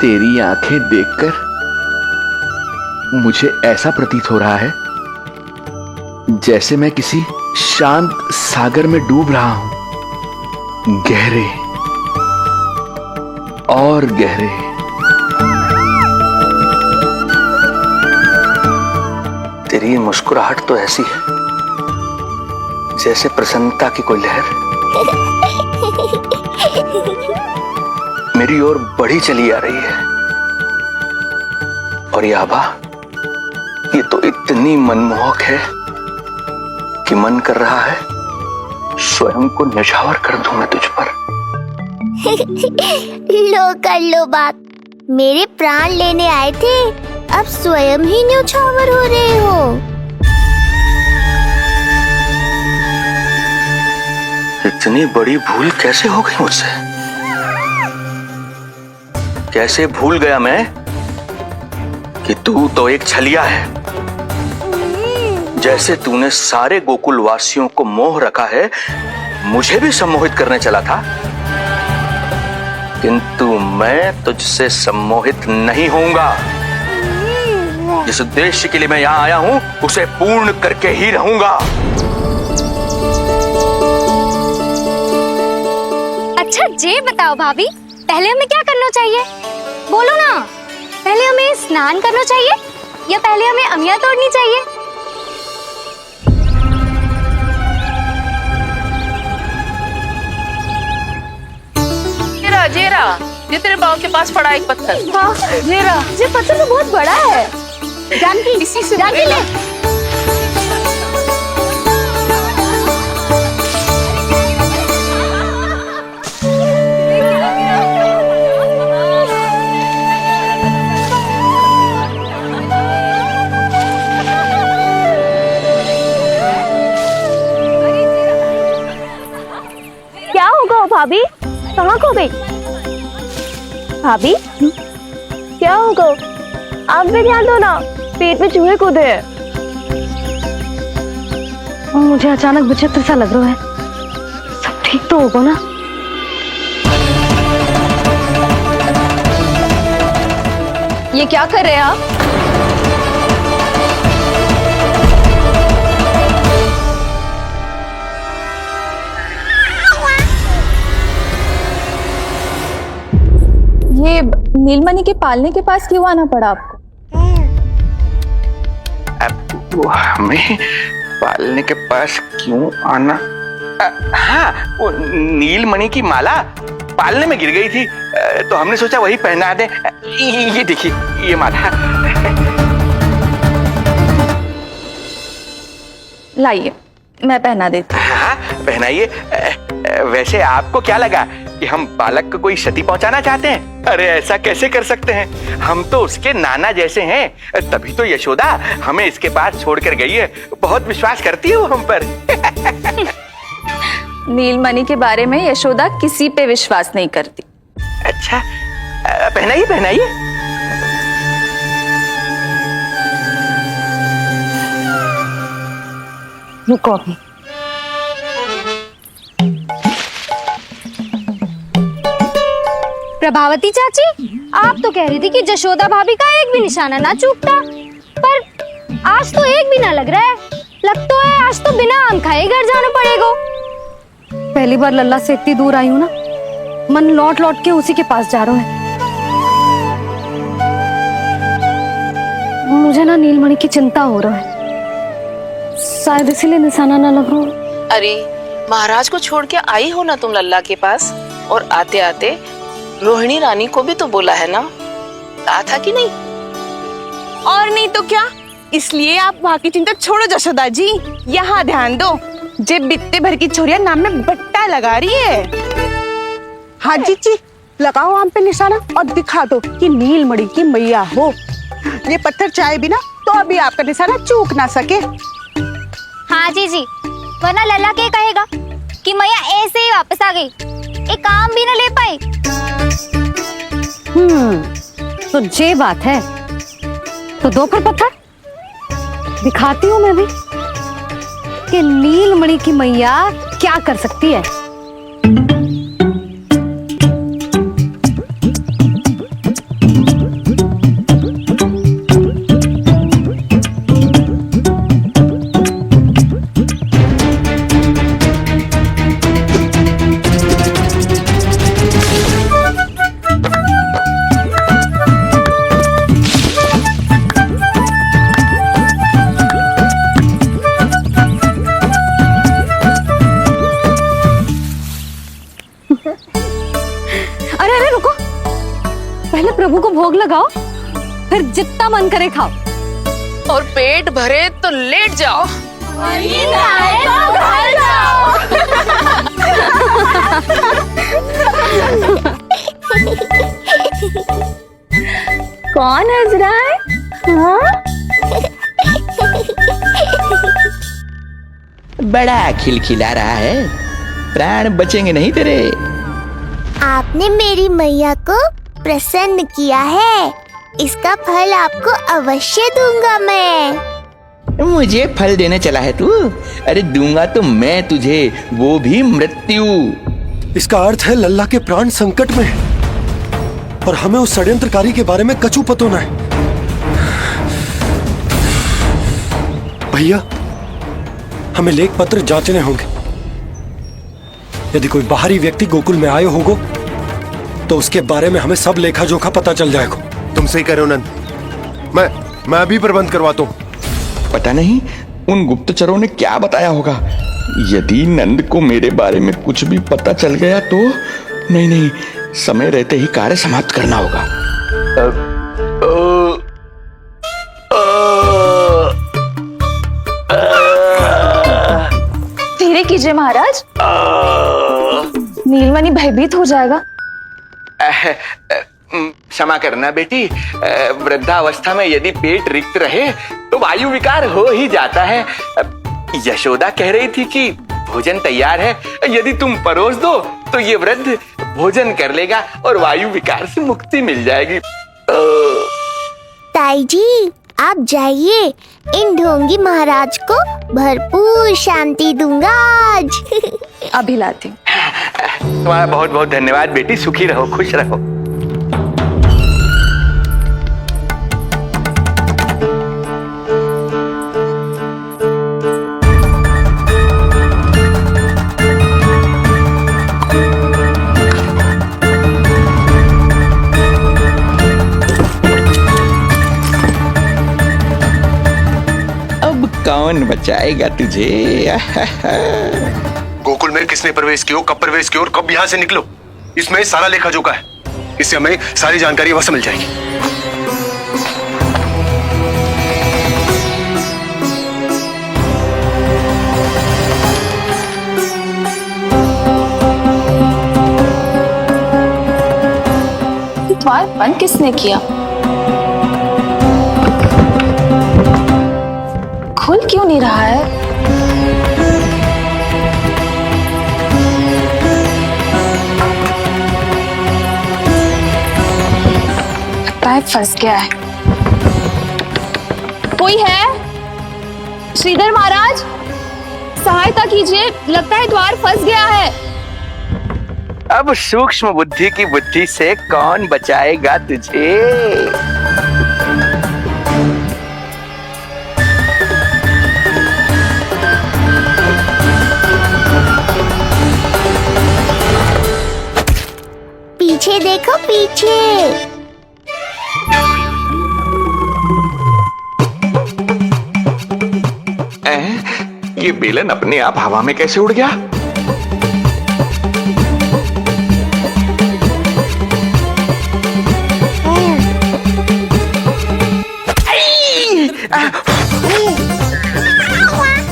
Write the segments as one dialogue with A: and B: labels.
A: तेरी आंखें देखकर मुझे ऐसा प्रतीत हो रहा है जैसे मैं किसी शांत सागर में डूब रहा हूं, गहरे और गहरे। तेरी मुस्कुराहट तो ऐसी है जैसे प्रसन्नता की कोई लहर मेरी ओर बढ़ी चली आ रही है। और ये आभा, ये तो इतनी मनमोहक है कि मन कर रहा है स्वयं को न्यौछावर कर दूं मैं तुझ पर।
B: लो कर लो बात, मेरे प्राण लेने आए थे, अब स्वयं ही न्यौछावर हो रहे हो।
A: इतनी बड़ी भूल कैसे हो गई मुझसे? कैसे भूल गया मैं कि तू तो एक छलिया है। जैसे तूने सारे गोकुल वासियों को मोह रखा है, मुझे भी सम्मोहित करने चला था, किंतु मैं तुझसे सम्मोहित नहीं होऊंगा। जिस उद्देश्य के लिए मैं यहां आया हूं उसे पूर्ण करके ही रहूंगा।
C: अच्छा ये बताओ भाभी, पहले हमें क्या करना चाहिए? बोलो ना, पहले हमें स्नान करना चाहिए या पहले हमें अमिया तोड़नी चाहिए?
D: जेरा, ये तेरे बाव के पास पड़ा एक पत्थर।
C: हाँ, जेरा, ये पत्थर तो बहुत बड़ा है। जानकी, जानकी ले। क्या होगा भाभी? कहाँ खो गई भाभी? क्या होगा? आप भी ध्यान दो ना, पेट में चूहे कूदे हैं। मुझे अचानक विचित्र सा लग रहा है। सब ठीक तो होगा ना? ये क्या कर रहे हैं आप? ये नीलमणि के पालने के पास क्यों आना पड़ा आपको?
A: वो हमें पालने के पास क्यों आना? हाँ, वो नीलमणि की माला पालने में गिर गई थी, तो हमने सोचा वही पहना दे। ये देखिए, ये माला।
C: लाइए, मैं पहना देती हूँ।
A: हाँ, पहनाइए। वैसे आपको क्या लगा कि हम बालक को कोई क्षति पहुंचाना चाहते हैं? अरे ऐसा कैसे कर सकते हैं? हम तो उसके नाना जैसे हैं, तभी तो यशोदा हमें इसके पास छोड़कर गई है। बहुत विश्वास करती है वो हम पर।
C: नीलमणि के बारे में यशोदा किसी पे विश्वास नहीं करती।
A: अच्छा, पहनाइए पहनाइए।
C: रुको अभी। प्रभावती चाची, आप तो कह रही थी कि जशोदा भाभी का एक भी निशाना ना चूकता, पर आज तो एक भी ना लग रहा है। लग तो है आज तो बिना आम खाए घर जाना पड़ेगा। पहली बार लल्ला से इतनी दूर आई हूँ ना, मन लौट लौट के उसी के पास जा रहा है। मुझे ना नीलमणि की चिंता हो रहा है, शायद इसीलिए निशाना ना लग रहा।
D: अरे महाराज को छोड़ के आई हो ना तुम लल्ला के पास, और आते आते रोहिणी रानी को भी तो बोला है ना, कहा था कि नहीं?
E: और नहीं तो क्या, इसलिए आप वहाँ की चिंता छोड़ो जशोदा जी, यहाँ ध्यान दो। जे बित्ते भर की छोरिया नाम में बट्टा लगा रही है। हाँ जी, लगाओ आम पे निशाना और दिखा दो कि नीलमणि की मैया हो। ये पत्थर चाहे भी ना तो अभी आपका निशाना चूक ना सके।
B: हाँ जी, वरना लल्ला क्या कहेगा कि मैया ऐसे ही वापस आ गई, एक काम भी ना ले पाई।
C: तो ये बात है, तो दो पर पत्थर दिखाती हूँ मैं भी कि नीलमणि की मैया क्या कर सकती है। प्रभु को भोग लगाओ, फिर जितना मन करे खाओ।
D: और पेट भरे तो लेट जाओ।
C: कौन हंस रहा है? हाँ?
A: बड़ा खिलखिला रहा है, प्राण बचेंगे नहीं तेरे।
F: आपने मेरी मैया को प्रसन्न किया है, इसका फल आपको अवश्य दूंगा मैं।
A: मुझे फल देने चला है तू? अरे दूंगा तो मैं तुझे, वो भी मृत्यु।
G: इसका अर्थ है लल्ला के प्राण संकट में है और हमें उस षड्यंत्रकारी के बारे में कछु पतो न है। भैया, हमें लेख पत्र जांचने होंगे। यदि कोई बाहरी व्यक्ति गोकुल में आए होगो तो उसके बारे में हमें सब लेखा जोखा पता चल जाएगा।
H: तुम सही कह रहे हो नंद, मैं अभी प्रबंध करवाता हूँ।
A: पता नहीं उन गुप्तचरों ने क्या बताया होगा। यदि नंद को मेरे बारे में कुछ भी पता चल गया तो नहीं, समय रहते ही कार्य समाप्त करना होगा।
C: धीरे कीजिए महाराज, नीलमणि भयभीत हो जाएगा।
A: क्षमा करना बेटी, वृद्धावस्था में यदि पेट रिक्त रहे तो वायु विकार हो ही जाता है। यशोदा कह रही थी कि भोजन तैयार है, यदि तुम परोस दो तो ये वृद्ध भोजन कर लेगा और वायु विकार से मुक्ति मिल जाएगी।
F: ताई जी, आप जाइए, इन ढोंगी महाराज को भरपूर शांति दूंगा आज।
C: अभी लाती हूँ।
A: तुम्हारा बहुत बहुत धन्यवाद बेटी, सुखी रहो, खुश रहो। कौन बचाएगा तुझे?
H: गोकुल में किसने प्रवेश किया, कब प्रवेश किया और कब यहाँ से निकलो, इसमें सारा लेखा जोखा है। इससे हमें सारी जानकारी अवश्य मिल जाएगी।
D: द्वार बंद किसने किया? खुल क्यों नहीं रहा है? लगता है फंस गया है।
C: कोई है? श्रीधर महाराज, सहायता कीजिए, लगता है द्वार फंस गया है।
A: अब सूक्ष्म बुद्धि की बुद्धि से कौन बचाएगा तुझे?
F: पीछे देखो, पीछे।
A: ये बेलन अपने आप हवा में कैसे उड़ गया?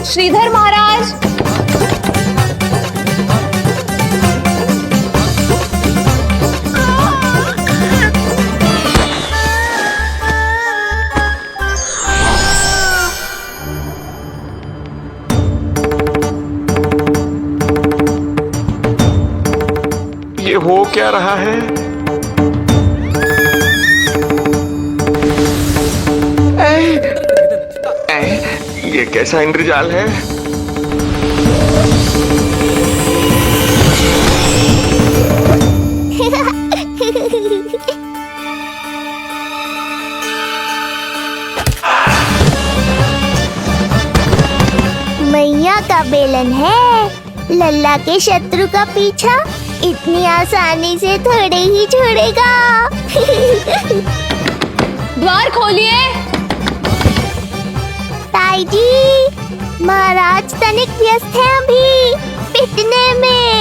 C: श्रीधर महाराज,
A: ये हो क्या रहा है? ये कैसा इंद्रजाल है?
F: मैया का बेलन है, लल्ला के शत्रु का पीछा इतनी आसानी से थोड़े ही छोड़ेगा।
C: द्वार खोलिए।
F: ताई जी, महाराज तनिक व्यस्त है अभी पिटने में।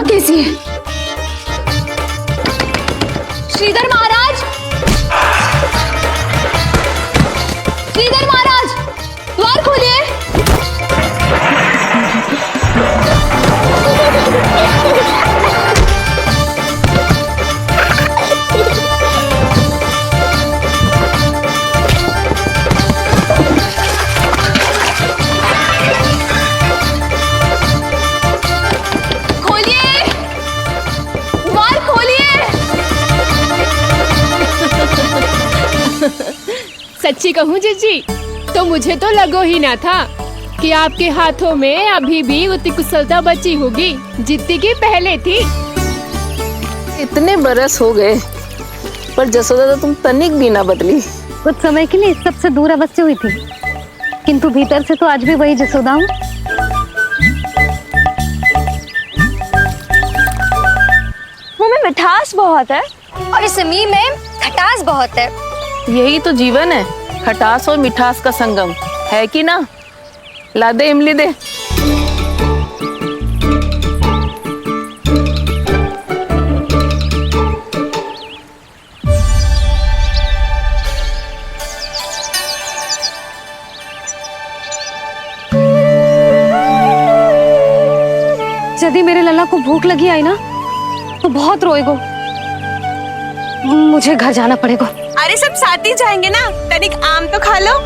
E: यहाँ कैसी है?
C: श्रीधर महाराज, श्रीधर महाराज, द्वार खोलिए। खोलिए, द्वार खोलिए।
I: सच्ची कहूँ जीजी, तो मुझे तो लगो ही ना था कि आपके हाथों में अभी भी उतनी कुशलता बची होगी जितनी की पहले थी।
D: इतने बरस हो गए पर जसोदा तो तुम तनिक भी ना बदली।
C: कुछ समय के लिए सबसे दूर अवश्य हुई थी, किंतु भीतर से तो आज भी वही जसोदा हूँ।
E: मुंह में मिठास बहुत है
B: और इस मी में खटास बहुत है।
D: यही तो जीवन है, खटास और मिठास का संगम, है कि ना? ला दे इमली दे।
C: यदि मेरे लल्ला को भूख लगी आई ना तो बहुत रोएगो। मुझे घर जाना पड़ेगा।
E: अरे सब साथ ही जाएंगे ना, तनिक आम तो खा लो।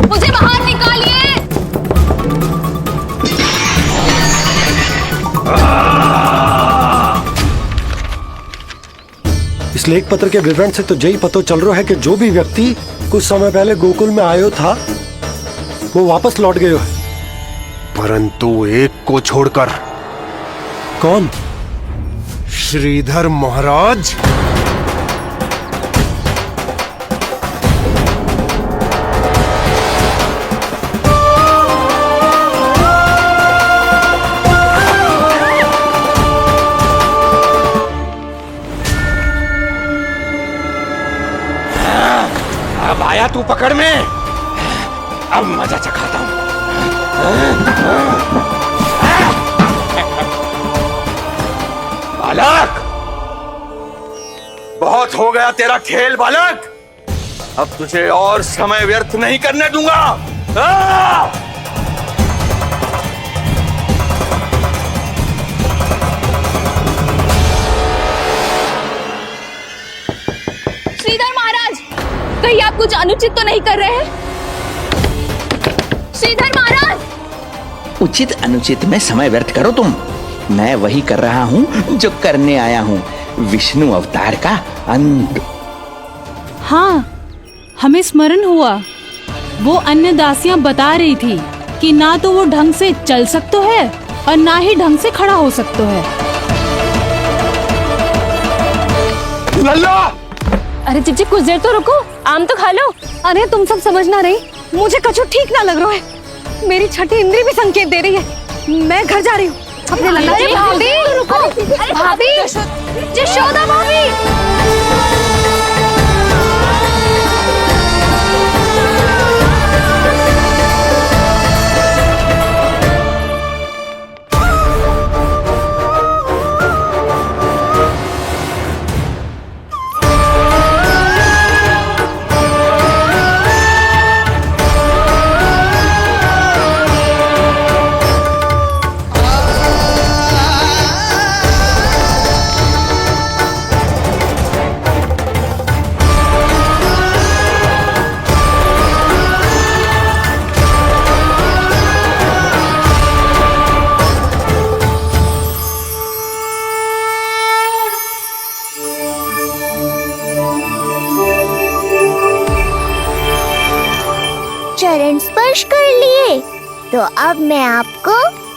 B: मुझे बाहर निकालिए।
G: इस लेख पत्र के विवरण से तो यही पता चल रहा है कि जो भी व्यक्ति कुछ समय पहले गोकुल में आयो था वो वापस लौट गयो है।
H: परंतु एक को छोड़कर।
G: कौन?
H: श्रीधर महाराज।
A: अब आया तू पकड़ में, अब मजा चखाता हूं। बालक, बहुत हो गया तेरा खेल बालक, अब तुझे और समय व्यर्थ नहीं करने दूंगा।
B: श्रीधर महाराज, कहीं आप कुछ अनुचित तो नहीं कर रहे हैं? श्रीधर महाराज,
J: उचित अनुचित में समय व्यर्थ करो तुम। मैं वही कर रहा हूँ जो करने आया हूँ, विष्णु अवतार का अंत।
I: हाँ, हमें स्मरण हुआ। वो अन्य दासियां बता रही थी कि ना तो वो ढंग से चल सकते है और ना ही ढंग से खड़ा हो सकते है।
A: लल्ला!
C: अरे चिच्ची, कुछ देर तो रुको, आम तो खा लो। अरे तुम सब समझ ना रही, मुझे कछु ठीक ना लग रहा है। मेरी छठी इंद्री भी संकेत दे रही है। मैं घर जा रही हूँ अपने लल्ला।
B: अरे भाभी,
C: अरे भाभी,
B: जशोदा भाभी।
F: चरण स्पर्श कर लिए तो अब मैं आपको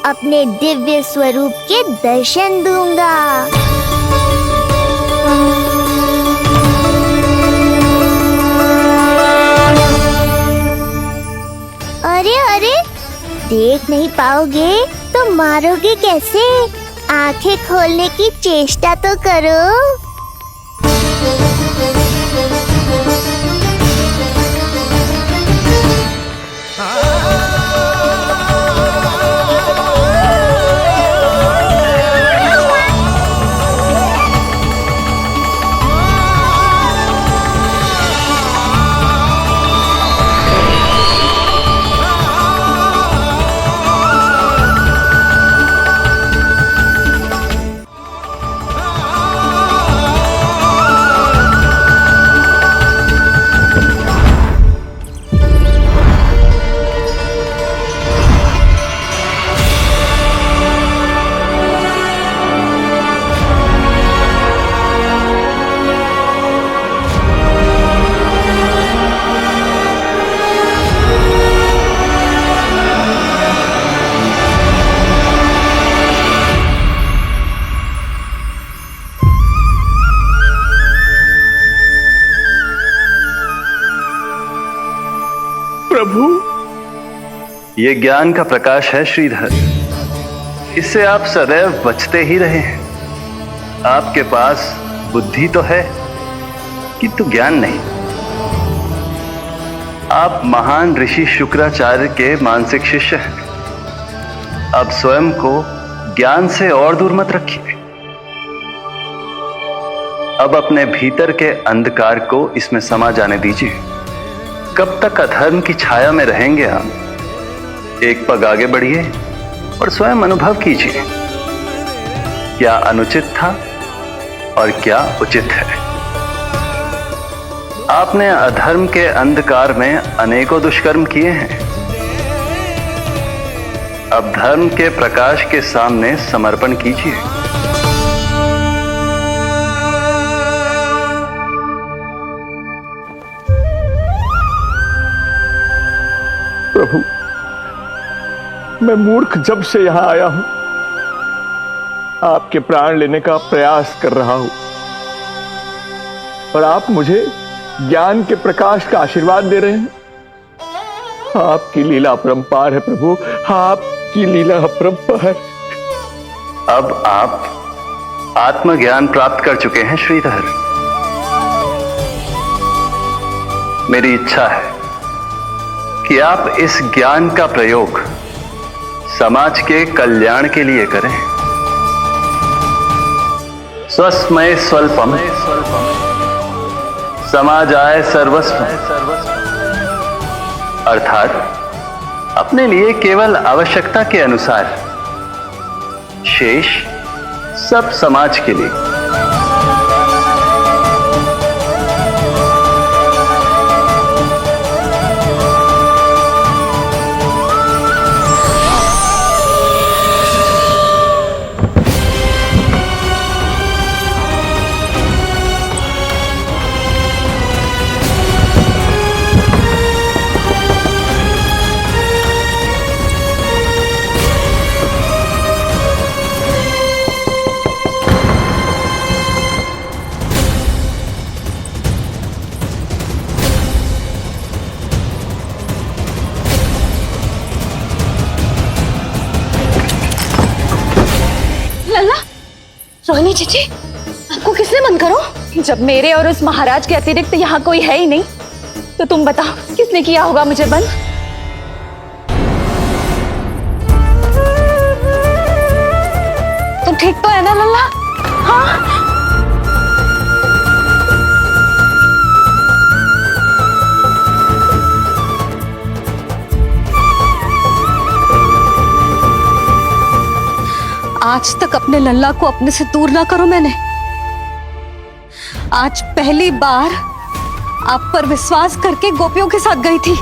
F: अपने दिव्य स्वरूप के दर्शन दूंगा। अरे अरे, देख नहीं पाओगे तो मारोगे कैसे? आंखें खोलने की चेष्टा तो करो।
K: प्रभु, ये ज्ञान का प्रकाश है श्रीधर। इससे आप सदैव बचते ही रहे हैं। आपके पास बुद्धि तो है किंतु ज्ञान नहीं। आप महान ऋषि शुक्राचार्य के मानसिक शिष्य हैं। अब स्वयं को ज्ञान से और दूर मत रखिए। अब अपने भीतर के अंधकार को इसमें समा जाने दीजिए। कब तक अधर्म की छाया में रहेंगे आप? एक पग आगे बढ़िए और स्वयं अनुभव कीजिए क्या अनुचित था और क्या उचित है। आपने अधर्म के अंधकार में अनेकों दुष्कर्म किए हैं। अब धर्म के प्रकाश के सामने समर्पण कीजिए।
L: प्रभु, मैं मूर्ख जब से यहां आया हूं, आपके प्राण लेने का प्रयास कर रहा हूं और आप मुझे ज्ञान के प्रकाश का आशीर्वाद दे रहे हैं। आपकी लीला अपरंपार है प्रभु, आपकी लीला अपरंपार।
K: अब आप आत्मज्ञान प्राप्त कर चुके हैं श्रीधर। मेरी इच्छा है कि आप इस ज्ञान का प्रयोग समाज के कल्याण के लिए करें। स्वस्मय स्वल्पम समाजाय सर्वस्व, अर्थात अपने लिए केवल आवश्यकता के अनुसार, शेष सब समाज के लिए।
E: रोहिणी जीजी, आपको किसने बंद करो? जब मेरे और उस महाराज के अतिरिक्त यहाँ कोई है ही नहीं, तो तुम बताओ किसने किया होगा मुझे बंद? तुम ठीक तो है ना लल्ला? हाँ?
M: आज तक अपने लल्ला को अपने से दूर ना करो मैंने। आज पहली बार आप पर विश्वास करके गोपियों के साथ गई थी।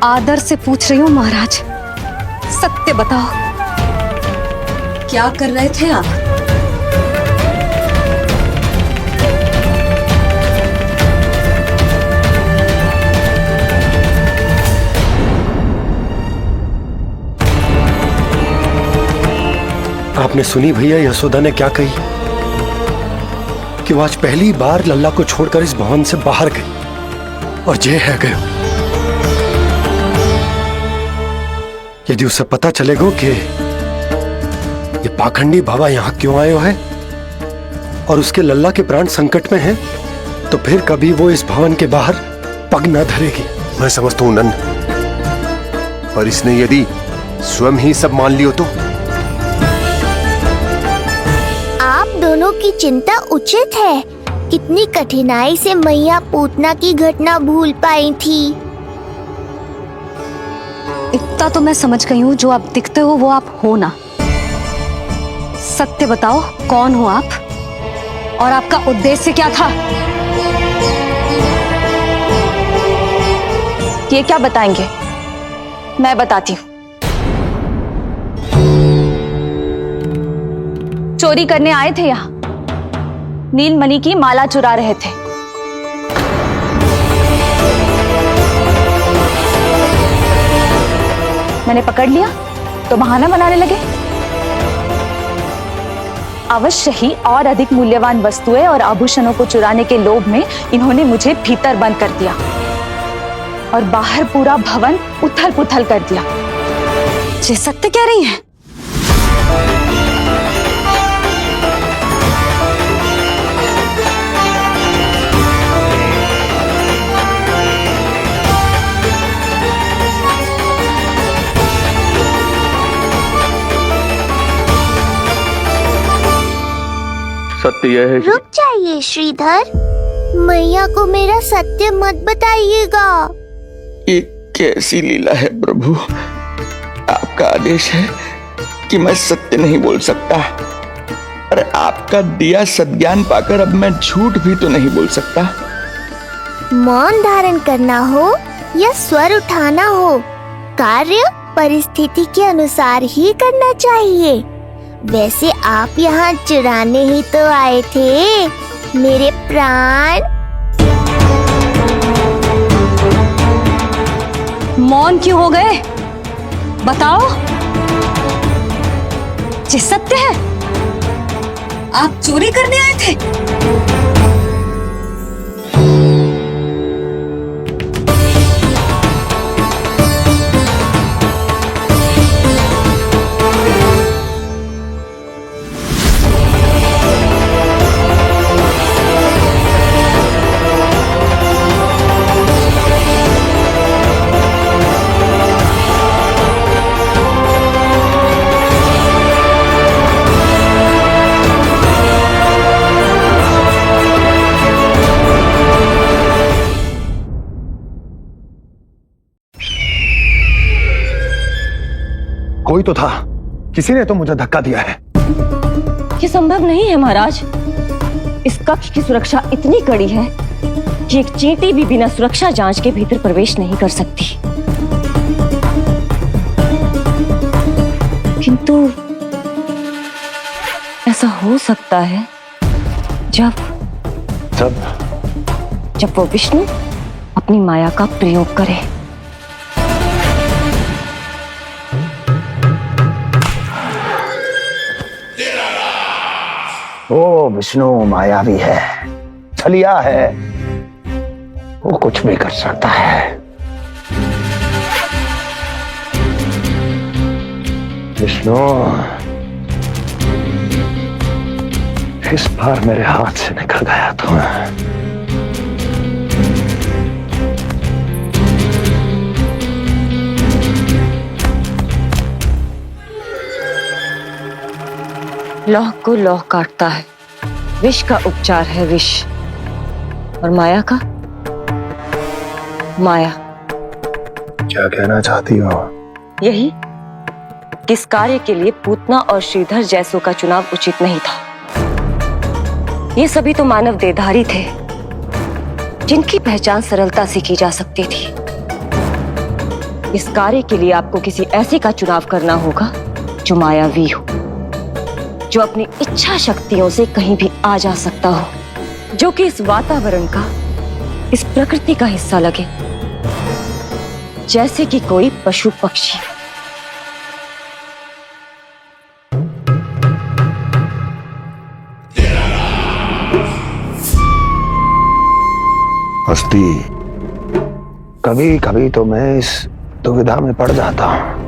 M: आदर से पूछ रही हूँ महाराज, सत्य बताओ, क्या कर रहे थे आप?
G: आपने सुनी भैया यशोदा ने क्या कही कि वो आज पहली बार लल्ला को छोड़कर इस भवन से बाहर गई और जे है गए। यदि उसे पता चलेगा कि ये पाखंडी बाबा यहाँ क्यों आयो है और उसके लल्ला के प्राण संकट में हैं, तो फिर कभी वो इस भवन के बाहर पग न धरेगी।
H: मैं समझता हूं नंद, पर इसने यदि स्वयं ही सब मान लियो तो?
F: आप दोनों की चिंता उचित है। कितनी कठिनाई से मैया पूतना की घटना भूल पाई थी।
M: इतना तो मैं समझ गई हूँ, जो आप दिखते हो वो आप हो ना। सत्य बताओ, कौन हो आप और आपका उद्देश्य क्या था?
N: ये क्या बताएंगे, मैं बताती हूँ। चोरी करने आए थे यहाँ, नीलमणि की माला चुरा रहे थे। मैंने पकड़ लिया तो बहाना बनाने लगे। अवश्य ही और अधिक मूल्यवान वस्तुएं और आभूषणों को चुराने के लोभ में इन्होंने मुझे भीतर बंद कर दिया और बाहर पूरा भवन उथल पुथल कर दिया।
M: ये सत्य कह रही हैं?
L: सत्य यह है।
F: रुक जाइए श्रीधर, मैया को मेरा सत्य मत बताइएगा।
J: ये कैसी लीला है प्रभु, आपका आदेश है कि मैं सत्य नहीं बोल सकता, पर आपका दिया सद्ज्ञान पाकर अब मैं झूठ भी तो नहीं बोल सकता।
F: मौन धारण करना हो या स्वर उठाना हो, कार्य परिस्थिति के अनुसार ही करना चाहिए। वैसे आप यहाँ चुराने ही तो आए थे मेरे प्राण।
M: मौन क्यों हो गए? बताओ, ये सत्य है? आप चोरी करने आए थे?
H: कोई तो था, किसी ने तो मुझे धक्का दिया है।
N: ये संभव नहीं है महाराज। इस कक्ष की सुरक्षा इतनी कड़ी है कि एक चींटी भी बिना सुरक्षा जांच के भीतर प्रवेश नहीं कर सकती। किंतु ऐसा हो सकता है जब वो विष्णु अपनी माया का प्रयोग करे।
J: ओ विष्णु मायावी है, छलिया है, वो कुछ भी कर सकता है। विष्णु, इस बार मेरे हाथ से निकल गया तुम।
N: लौह को लौह काटता है, विष का उपचार है विष, और माया का माया।
H: क्या कहना चाहती हो?
N: यही किस कार्य के लिए पूतना और श्रीधर जैसों का चुनाव उचित नहीं था। ये सभी तो मानव देहधारी थे जिनकी पहचान सरलता से की जा सकती थी। इस कार्य के लिए आपको किसी ऐसे का चुनाव करना होगा जो मायावी हो, जो अपनी इच्छा शक्तियों से कहीं भी आ जा सकता हो, जो कि इस वातावरण का, इस प्रकृति का हिस्सा लगे, जैसे कि कोई पशु पक्षी।
J: हस्ती, कभी कभी तो मैं इस दुविधा में पड़ जाता हूं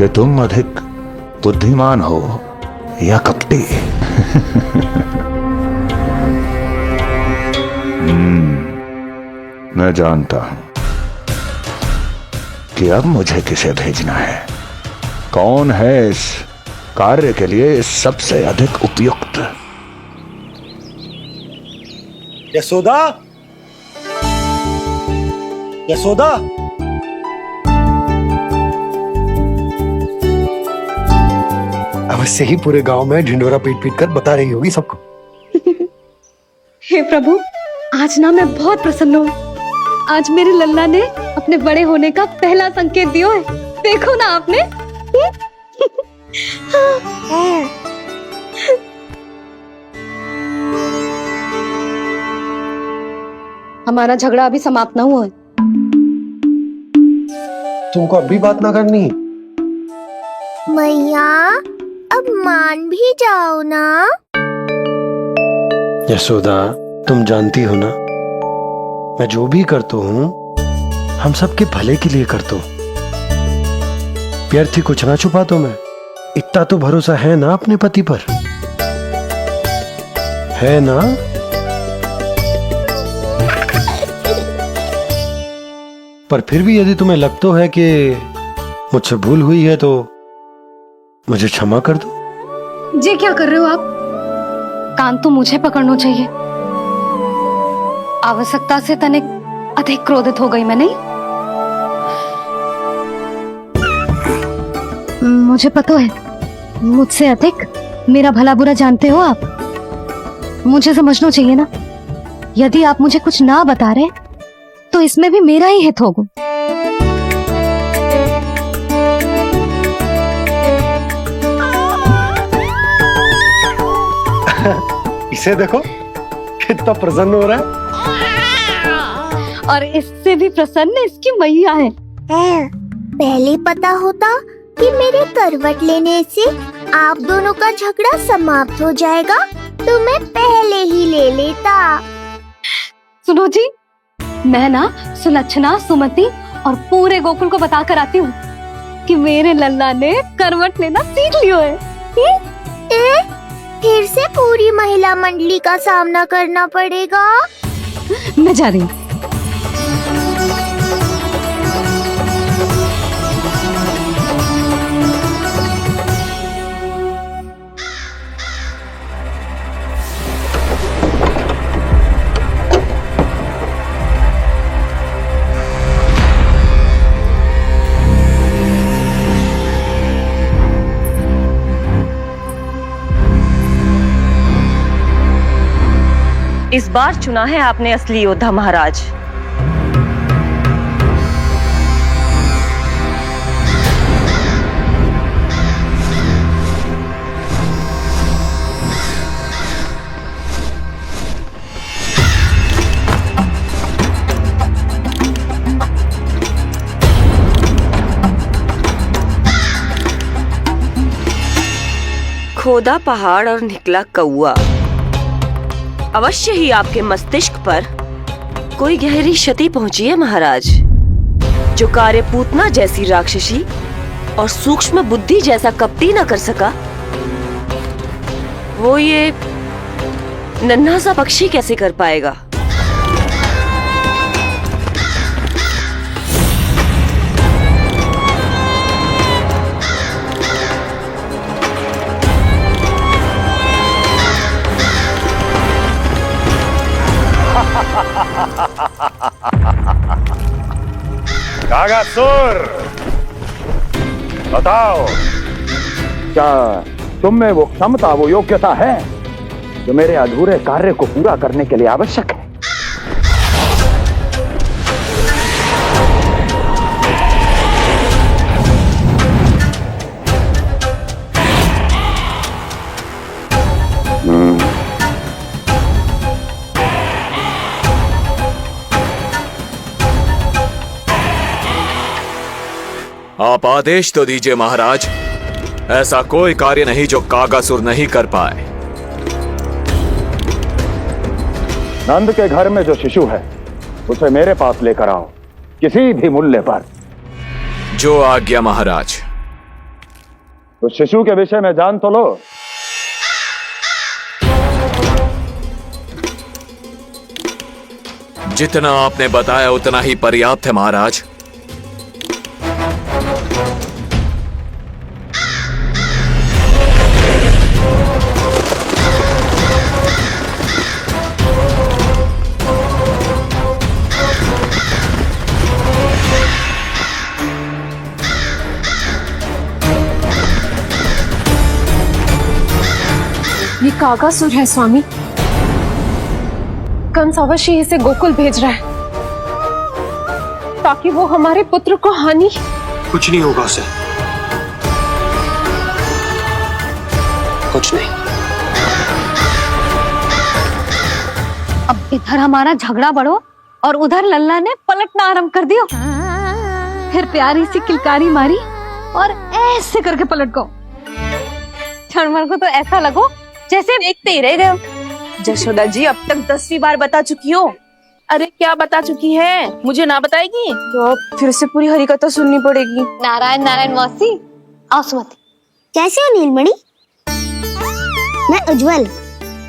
L: कि तुम अधिक बुद्धिमान हो या कपटी। मैं जानता हूं कि अब मुझे किसे भेजना है, कौन है इस कार्य के लिए सबसे अधिक उपयुक्त।
G: यशोदा, यशोदा, अवश्य ही पूरे गांव में ढिंडोरा पीट पीट कर बता रही होगी सबको।
M: हे प्रभु, आज ना मैं बहुत प्रसन्न हूँ। आज मेरे लल्ला ने अपने बड़े होने का पहला संकेत दिया है। देखो ना आपने। हमारा झगड़ा अभी समाप्त ना हुआ है।
G: तुमको अब भी बात ना करनी?
F: मैया, अब मान भी जाओ ना।
G: यशोदा, तुम जानती हो ना, मैं जो भी करता हूँ हम सबके भले के लिए करता हूँ। व्यर्थ ही कुछ ना छुपा तो मैं। इतना तो भरोसा है ना अपने पति पर, है ना? पर फिर भी यदि तुम्हें लगता है कि मुझसे भूल हुई है तो मुझे क्षमा कर दो।
M: ये क्या कर रहे हो आप? कान तो मुझे पकड़ना चाहिए। आवश्यकता से तनिक अधिक क्रोधित हो गई मैं, नहीं? मुझे पता है, मुझसे अधिक मेरा भला बुरा जानते हो आप। मुझे समझना चाहिए ना, यदि आप मुझे कुछ ना बता रहे तो इसमें भी मेरा ही हित होगा।
G: इसे देखो कितना प्रसन्न हो रहा है।
M: और इससे भी प्रसन्न इसकी मैया है।
F: पहले पता होता कि मेरे करवट लेने से आप दोनों का झगड़ा समाप्त हो जाएगा तो मैं पहले ही ले लेता।
M: सुनो जी, मैं ना सुलक्षणा, सुमति और पूरे गोकुल को बता कर आती हूँ कि मेरे लल्ला ने करवट लेना सीख लियो है।
F: फिर से पूरी महिला मंडली का सामना करना पड़ेगा।
M: मैं जा रही हूँ।
N: इस बार चुना है आपने असली योद्धा महाराज। खोदा पहाड़ और निकला कौआ। अवश्य ही आपके मस्तिष्क पर कोई गहरी क्षति पहुंची है महाराज, जो कार्य पूतना जैसी राक्षसी और सूक्ष्म बुद्धि जैसा कपटी न कर सका, वो ये नन्हा सा पक्षी कैसे कर पाएगा।
L: कागासुर, बताओ, क्या तुम में वो क्षमता, वो योग्यता है जो मेरे अधूरे कार्य को पूरा करने के लिए आवश्यक है?
O: आप आदेश तो दीजिए महाराज। ऐसा कोई कार्य नहीं जो कागासुर नहीं कर पाए।
L: नंद के घर में जो शिशु है उसे मेरे पास लेकर आओ, किसी भी मूल्य पर।
O: जो आज्ञा महाराज।
L: तो शिशु के विषय में जान तो लो।
O: जितना आपने बताया उतना ही पर्याप्त है महाराज।
E: ये कागासुर है स्वामी। कंस अवश्य इसे गोकुल भेज रहा है ताकि वो हमारे पुत्र को हानि।
G: कुछ नहीं होगा उसे, कुछ नहीं।
M: अब इधर हमारा झगड़ा बढ़ो और उधर लल्ला ने पलटना आरंभ कर दियो। फिर प्यारी सी किलकारी मारी और ऐसे करके पलट गो। क्षणभर को तो ऐसा लगो जैसे
D: देखते ही रह गए। जशोदा जी अब तक 10वीं बार बता चुकी हो। अरे क्या बता चुकी है, मुझे ना बताएगी
E: तो फिर से पूरी हरिकथा सुननी पड़ेगी।
M: नारायण नारायण मौसी। आओ सुमति।
F: कैसे हो नीलमणि? मैं उज्जवल,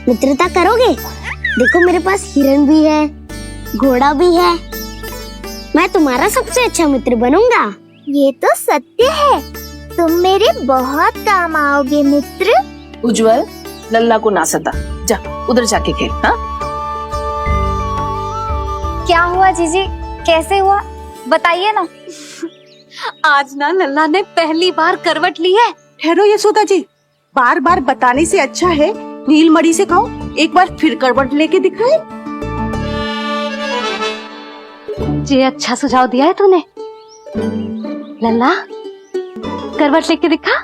F: मित्रता करोगे? देखो मेरे पास हिरन भी है, घोड़ा भी है। मैं तुम्हारा सबसे अच्छा मित्र बनूंगा। ये तो सत्य है, तुम मेरे बहुत काम आओगे मित्र।
D: उज्जवल, लल्ला को ना सता, जा उधर जाके खेल। हाँ,
B: क्या हुआ जीजी, कैसे हुआ बताइए ना।
M: आज ना लल्ला ने पहली बार करवट ली है।
E: ठहरो यशोदा जी, बार बार बताने से अच्छा है नीलमणि से कहो एक बार फिर करवट लेके दिखाए।
M: ये अच्छा सुझाव दिया है तूने। लल्ला करवट लेके दिखा।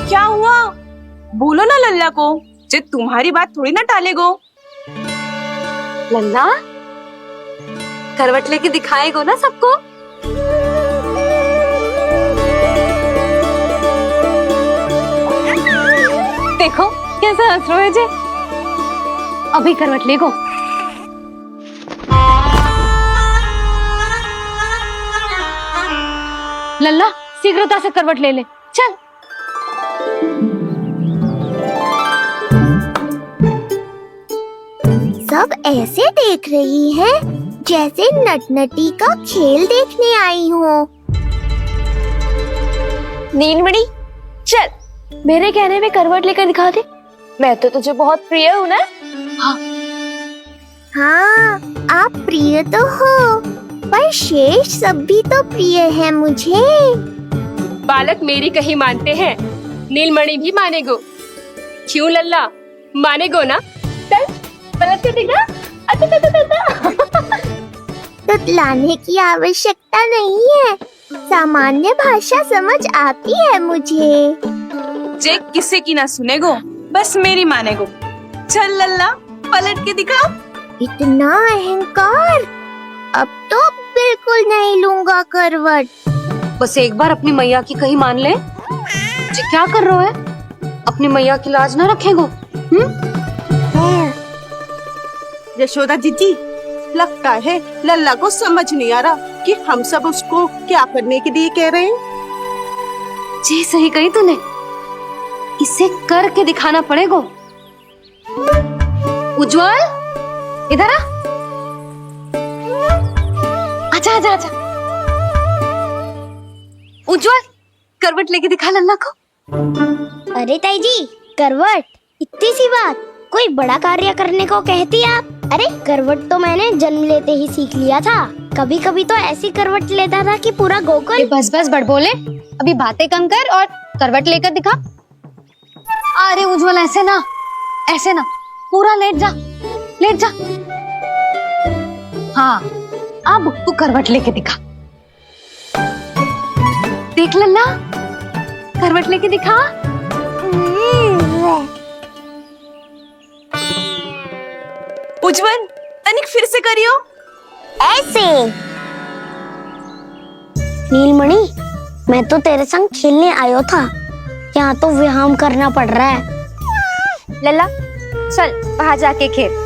E: क्या हुआ? बोलो ना लल्ला को, जे तुम्हारी बात थोड़ी ना टालेगो।
M: लल्ला करवट लेके दिखाएगो ना सबको। देखो कैसा हंस रहे जे। अभी करवट लेगो। लल्ला शीघ्रता से करवट ले ले, चल।
F: सब ऐसे देख रही है जैसे नटनटी का खेल देखने आई हो।
B: नीलमणि चल, मेरे कहने में करवट लेकर दिखा दे। मैं तो तुझे बहुत प्रिय हूँ ना।
F: हाँ, आप प्रिय तो हो, पर शेष सब भी तो प्रिय है मुझे।
P: बालक मेरी कहीं मानते हैं, नीलमणि भी मानेगो। क्यों लल्ला, मानेगो ना? चल पलट के दिखा।
F: तुतलाने की आवश्यकता नहीं है, सामान्य भाषा समझ आती है मुझे।
E: जे किसी की ना सुनेगो, बस मेरी मानेगो। चल लल्ला पलट के दिखा।
F: इतना अहंकार, अब तो बिल्कुल नहीं लूंगा करवट।
M: बस एक बार अपनी मैया की कहीं मान ले। जी क्या कर रहे हो? अपनी मैया की लाज ना रखेगो।
E: यशोदा जीजी, लगता है लल्ला को समझ नहीं आ रहा कि हम सब उसको क्या करने के लिए कह रहे हैं।
M: जी सही कही तूने, इसे करके दिखाना पड़ेगा। उज्जवल इधर आ। आजा आजा आजा। उज्जवल करवट लेके दिखा लल्ला को।
F: अरे ताई जी, करवट? इतनी सी बात, कोई बड़ा कार्य करने को कहती आप? अरे करवट तो मैंने जन्म लेते ही सीख लिया था। कभी कभी तो ऐसी करवट लेता था कि पूरा गोकुल।
C: बस बस बड़ बोले, अभी बातें कम कर और करवट लेकर दिखा।
M: अरे उज्जवल ऐसे ना, ऐसे ना, पूरा लेट जा, लेट जा। हाँ अब तू करवट लेके दिखा। देख लल्ला, करवट लेके दिखा।
E: उज्जवल तनिक फिर से करियो।
F: ऐसे। नीलमणि, मैं तो तेरे संग खेलने आयो था, यहाँ तो व्यायाम करना पड़ रहा है।
B: लल्ला चल वहां जाके खेल।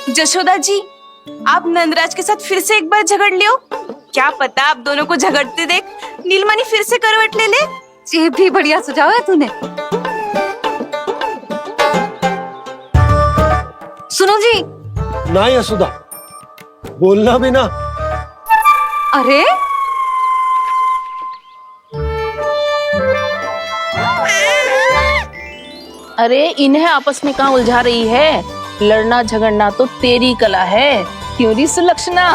E: जशोदा जी, आप नंदराज के साथ फिर से एक बार झगड़ लियो। क्या पता आप दोनों को झगड़ते देख नीलमणि फिर से करवट ले ले।
M: ये भी बढ़िया सुझाव है तूने। सुनो जी।
G: ना यशोदा, बोलना भी ना।
M: अरे
D: अरे इन्हें आपस में कहाँ उलझा रही है? लड़ना झगड़ना तो तेरी कला है, क्यों री सुलक्षणा?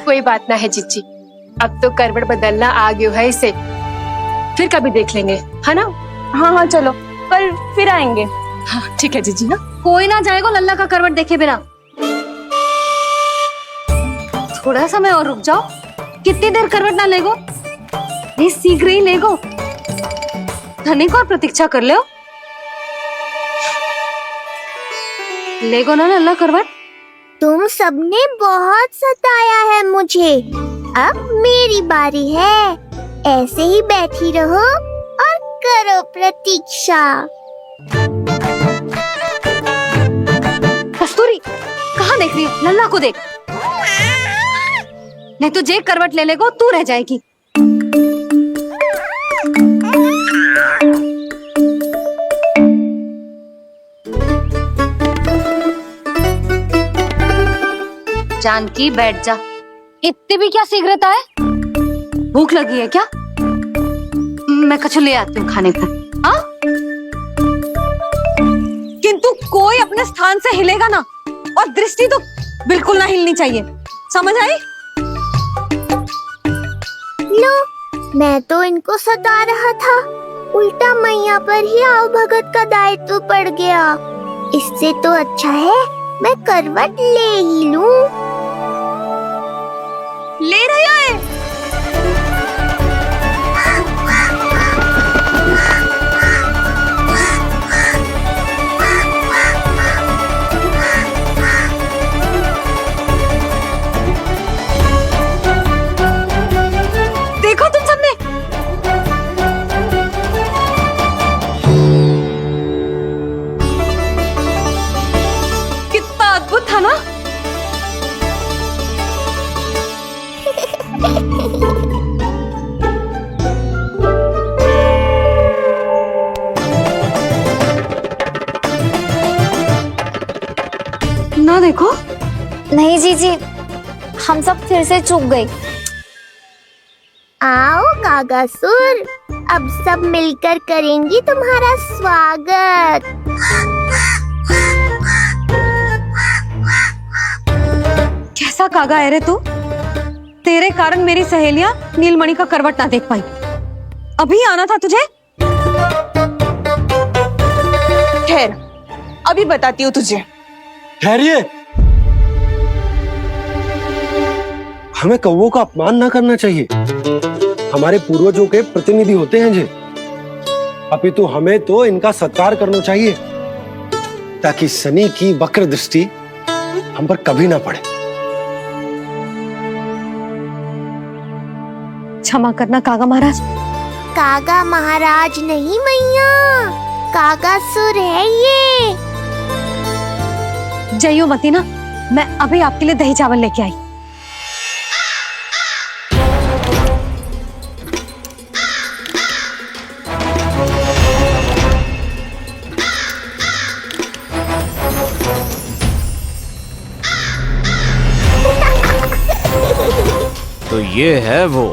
P: कोई बात ना है जीजी, अब तो करवट बदलना आ गयो है इसे, फिर कभी देख लेंगे, है ना?
E: हाँ चलो, कल फिर आएंगे।
P: हाँ ठीक है जीजी। ना
M: कोई ना जाएगा लल्ला का करवट देखे बिना। थोड़ा समय और रुक जाओ। कितनी देर करवट ना लेगो? नहीं सीख रही लेगो। धनिक और प्रतीक्षा कर ले। लेगो ना लल्ला करवट।
F: तुम सबने बहुत सताया है मुझे, अब मेरी बारी है। ऐसे ही बैठी रहो और करो प्रतीक्षा।
M: कस्तूरी, कहाँ देख रही है? लल्ला को देख, नहीं तो जे करवट ले लेगो तू रह जाएगी। जानकी बैठ जा। इतनी भी क्या शीघ्रता है? भूख लगी है क्या? मैं कछु ले आती हूँ खाने को। हाँ? किंतु कोई अपने स्थान से हिलेगा ना, और दृष्टि तो बिल्कुल ना हिलनी चाहिए, समझ आई?
F: लो, मैं तो इनको सता रहा था, उल्टा मैया पर ही आओ भगत का दायित्व पड़ गया। इससे तो अच्छा है मैं करवट ले ही लूं।
E: ले रही है।
M: देखो तुम सबने, कितना अद्भुत था ना? ना देखो।
B: नहीं जीजी, हम सब फिर से चूक गए।
F: आओ कागासुर, अब सब मिलकर करेंगी तुम्हारा स्वागत।
M: कैसा कागा है रे तू? तेरे कारण मेरी सहेलियां नीलमणि का करवट ना देख पाई। अभी आना था तुझे।
E: ठहर, अभी बताती हूँ तुझे।
G: ठहरिए, हमें कौवों का अपमान ना करना चाहिए। हमारे पूर्वजों के प्रतिनिधि होते हैं जे, अपितु हमें तो इनका सत्कार करना चाहिए, ताकि शनि की वक्र दृष्टि हम पर कभी ना पड़े।
M: क्षमा करना कागा महाराज।
F: कागा महाराज नहीं मैया, कागासुर है ये।
M: जइयो मती ना, मैं अभी आपके लिए दही चावल लेके आई।
O: तो ये है वो।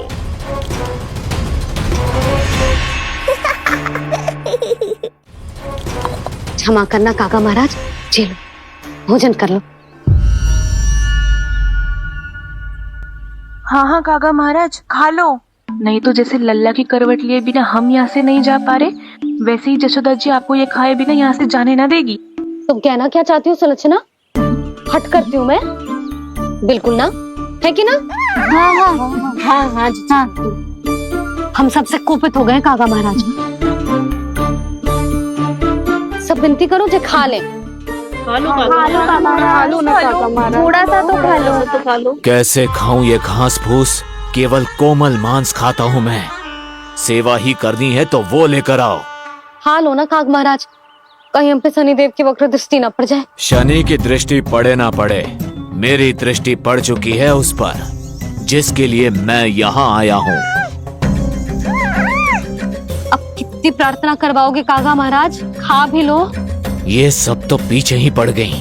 M: क्षमा करना कागा महाराज, चलो भोजन कर लो।
D: हाँ काका महाराज, खा लो। नहीं तो जैसे लल्ला की करवट लिए बिना हम यहाँ से नहीं जा पा रहे, वैसे ही जशोदा जी आपको ये खाए बिना यहाँ से जाने ना देगी।
M: तुम कहना क्या चाहती हो सुलक्षणा? हट करती हूँ मैं? बिल्कुल ना, है कि ना? हाँ हाँ हाँ हाँ हाँ जी, हाँ। हम सबसे कोपित हो गए कागा महाराज। सब विनती करो जो खा ले,
B: थोड़ा सा तो खा लो।
O: कैसे खाऊं ये घास फूस? केवल कोमल मांस खाता हूँ मैं। सेवा ही करनी है तो वो लेकर आओ।
M: हाँ लो ना काग महाराज, कहीं हम पे शनिदेव की वक्र दृष्टि न पड़ जाए।
O: शनि की दृष्टि पड़े ना पड़े, मेरी दृष्टि पड़ चुकी है उस पर, जिसके लिए मैं यहाँ आया हूँ।
M: अब कितनी प्रार्थना करवाओगे कागा महाराज, खा भी लो।
O: ये सब तो पीछे ही पड़ गई,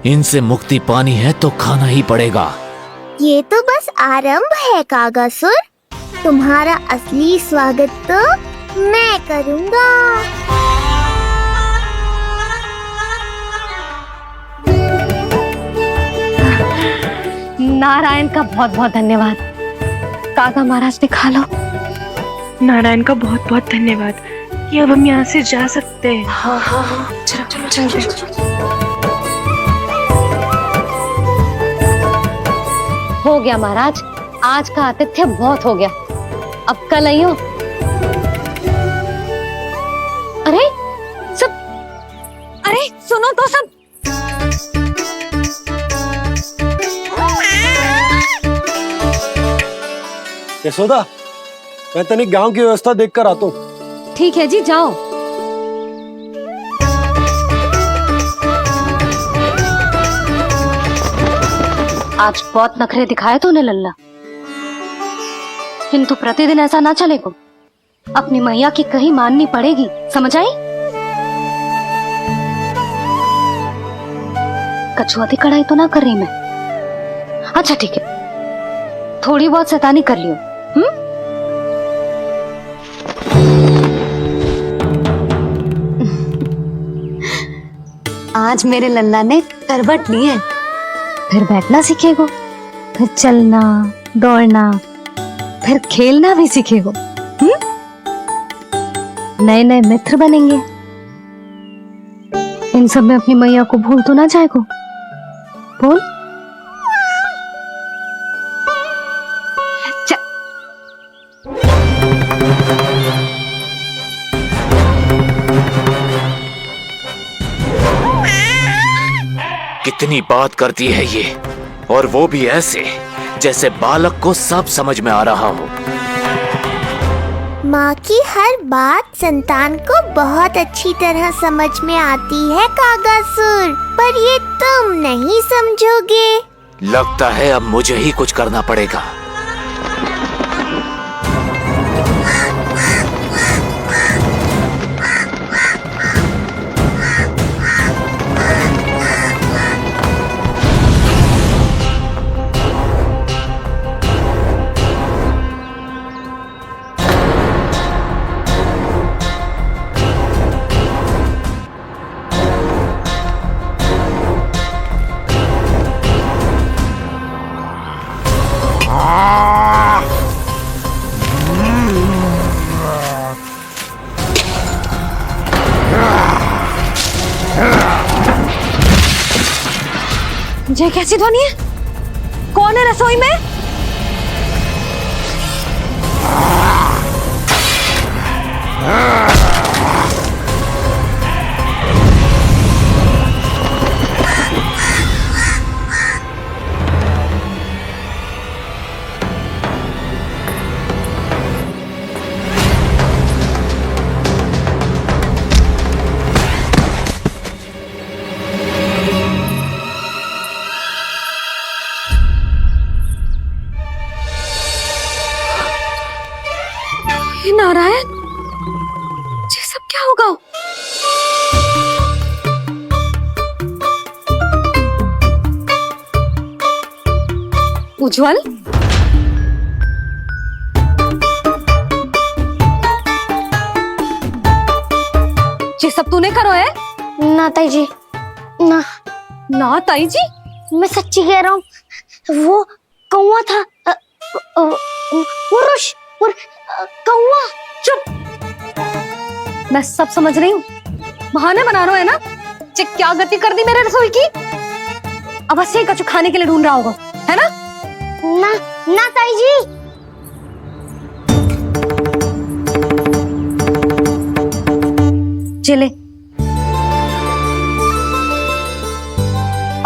O: इनसे मुक्ति पानी है तो खाना ही पड़ेगा।
F: ये तो बस आरंभ है कागासुर, तुम्हारा असली स्वागत तो मैं करूँगा।
M: नारायण का बहुत बहुत धन्यवाद। कागा महाराज ने खा लो।
P: नारायण का बहुत बहुत धन्यवाद कि अब हम यहाँ से जा सकते हैं।
M: हाँ। चलो। हो गया महाराज, आज का आतिथ्य बहुत हो गया, अब कल आइयो। अरे सुनो तो सब।
G: यशोदा, मैं तनिक गांव की व्यवस्था देखकर आता हूँ।
M: ठीक है जी, जाओ। आज बहुत नखरे दिखाए तूने लल्ला, किंतु प्रतिदिन ऐसा ना चलेगा। अपनी मैया की कहीं माननी पड़ेगी, समझ आई? कछुआती कढ़ाई तो ना कर रही मैं। अच्छा ठीक है, थोड़ी बहुत शैतानी कर लियो। आज मेरे लल्ला ने करवट ली है, फिर बैठना सीखेगो, फिर चलना दौड़ना, फिर खेलना भी सीखेगो। नए नए मित्र बनेंगे। इन सब में अपनी मैया को भूल तो ना जाएगो। बोल।
O: कितनी बात करती है ये, और वो भी ऐसे जैसे बालक को सब समझ में आ रहा हो।
F: माँ की हर बात संतान को बहुत अच्छी तरह समझ में आती है कागासुर, पर ये तुम नहीं समझोगे।
O: लगता है अब मुझे ही कुछ करना पड़ेगा।
M: ये कैसी ध्वनि है? कौन है रसोई में? नारायण, ये सब क्या होगा? उज्जवल, ये सब तूने करो है?
F: ना ताई जी,
M: ना ताई जी,
F: मैं सच्ची कह रहा हूँ। वो कौवा था, वो कौवा।
M: चुप, मैं सब समझ रही हूँ, बहाने बना रहा है ना। क्या गति कर दी मेरे रसोई की? अवश्य ही कछु खाने के लिए ढूंढ रहा होगा, है ना?
F: ना ताई जी।
M: चले,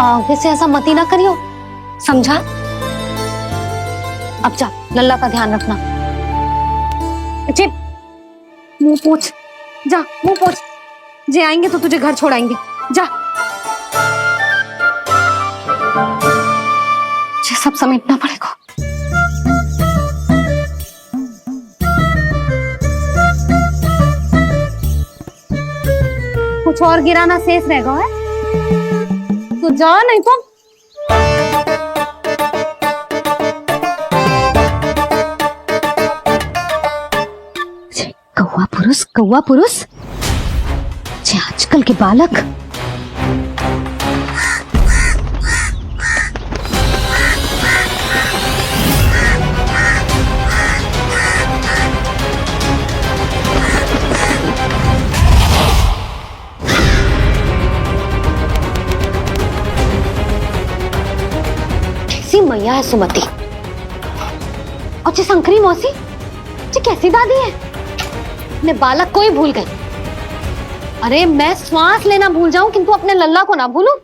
M: आगे से ऐसा मती ना करियो, समझा? अब जा, लल्ला का ध्यान रखना। जे मुंह पोछ, जा मुंह पोछ। जे आएंगे तो तुझे घर छोड़ाएंगे, जा। ये सब समेटना पड़ेगा। कुछ और गिराना शेष रहेगा है? तो जा, नहीं तो कौवा पुरुष जे आजकल के बालक। कैसी मैया है सुमति, और जे शंकरी मौसी जे कैसी दादी है। अपने बालक को ही भूल गई। अरे मैं श्वास लेना भूल जाऊं किंतु अपने लल्ला को ना भूलूं।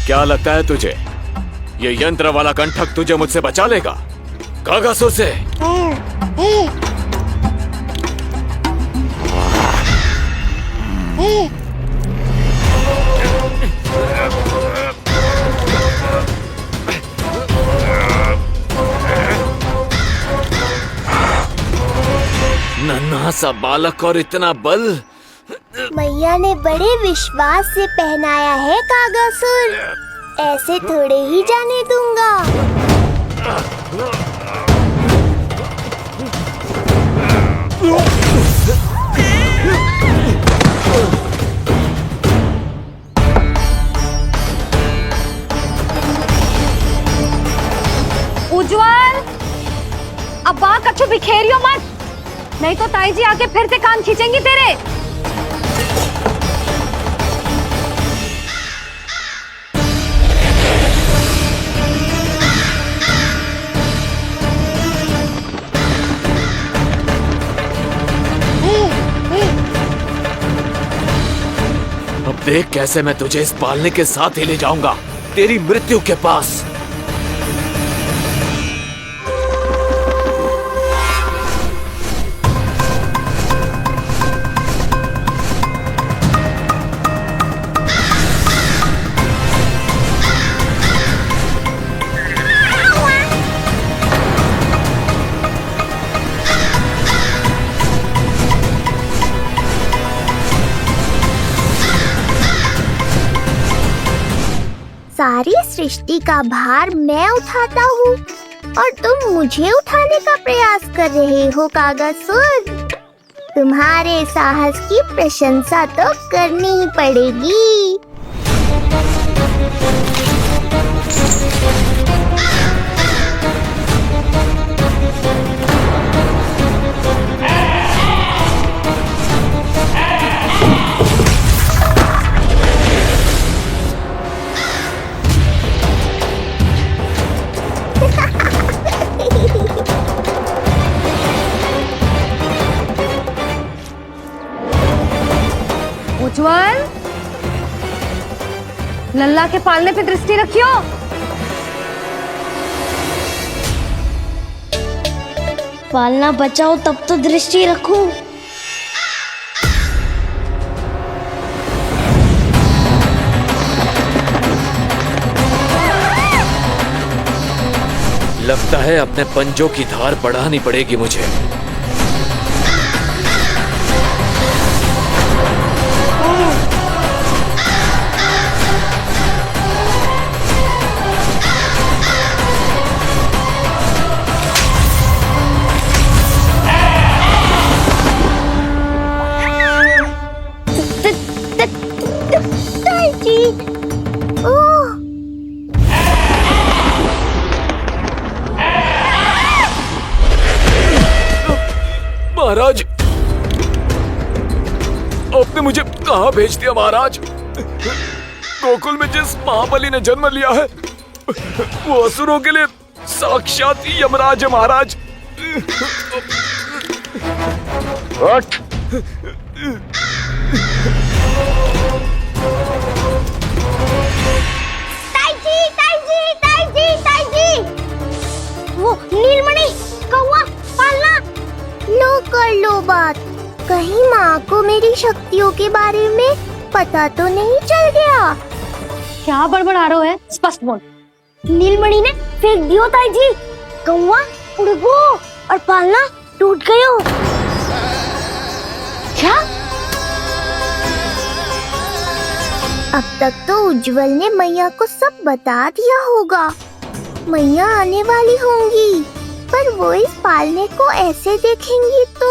O: क्या लगता है तुझे ये यंत्र वाला कंठक तुझे मुझसे बचा लेगा? कागासुर से। नन्हा सा बालक और इतना बल।
F: मैया ने बड़े विश्वास से पहनाया है कागासुर, ऐसे थोड़े ही जाने दूंगा।
M: उज्जवल, अब बात कच्चू बिखेरियो मत, नहीं तो ताई जी आके फिर से कान खींचेंगी तेरे।
O: अब देख कैसे मैं तुझे इस पालने के साथ ही ले जाऊंगा तेरी मृत्यु के पास।
F: सारी सृष्टि का भार मैं उठाता हूँ और तुम मुझे उठाने का प्रयास कर रहे हो कागासुर। तुम्हारे साहस की प्रशंसा तो करनी ही पड़ेगी।
M: उज्जवल, लल्ला के पालने पे दृष्टि रखियो।
F: पालना बचाओ तब तो दृष्टि रखूं।
O: लगता है अपने पंजों की धार बढ़ानी पड़ेगी मुझे। आपने मुझे कहाँ भेज दिया महाराज? गोकुल में जिस महाबली ने जन्म लिया है वो असुरों के लिए साक्षात यमराज है महाराज।
H: उठ।
F: वो नीलमणि, कौवा, पालना। लो कर लो बात। कहीं माँ को मेरी शक्तियों के बारे में पता तो नहीं चल गया?
M: क्या बड़बड़ा रहे हो है? स्पष्ट बोल।
F: नीलमणि ने फेंक दियो ताई जी। कौवा उड़ गयो और पालना टूट गयो।
M: क्या?
F: अब तक तो उज्जवल ने मैया को सब बता दिया होगा। मैया आने वाली होंगी, पर वो इस पालने को ऐसे देखेंगी तो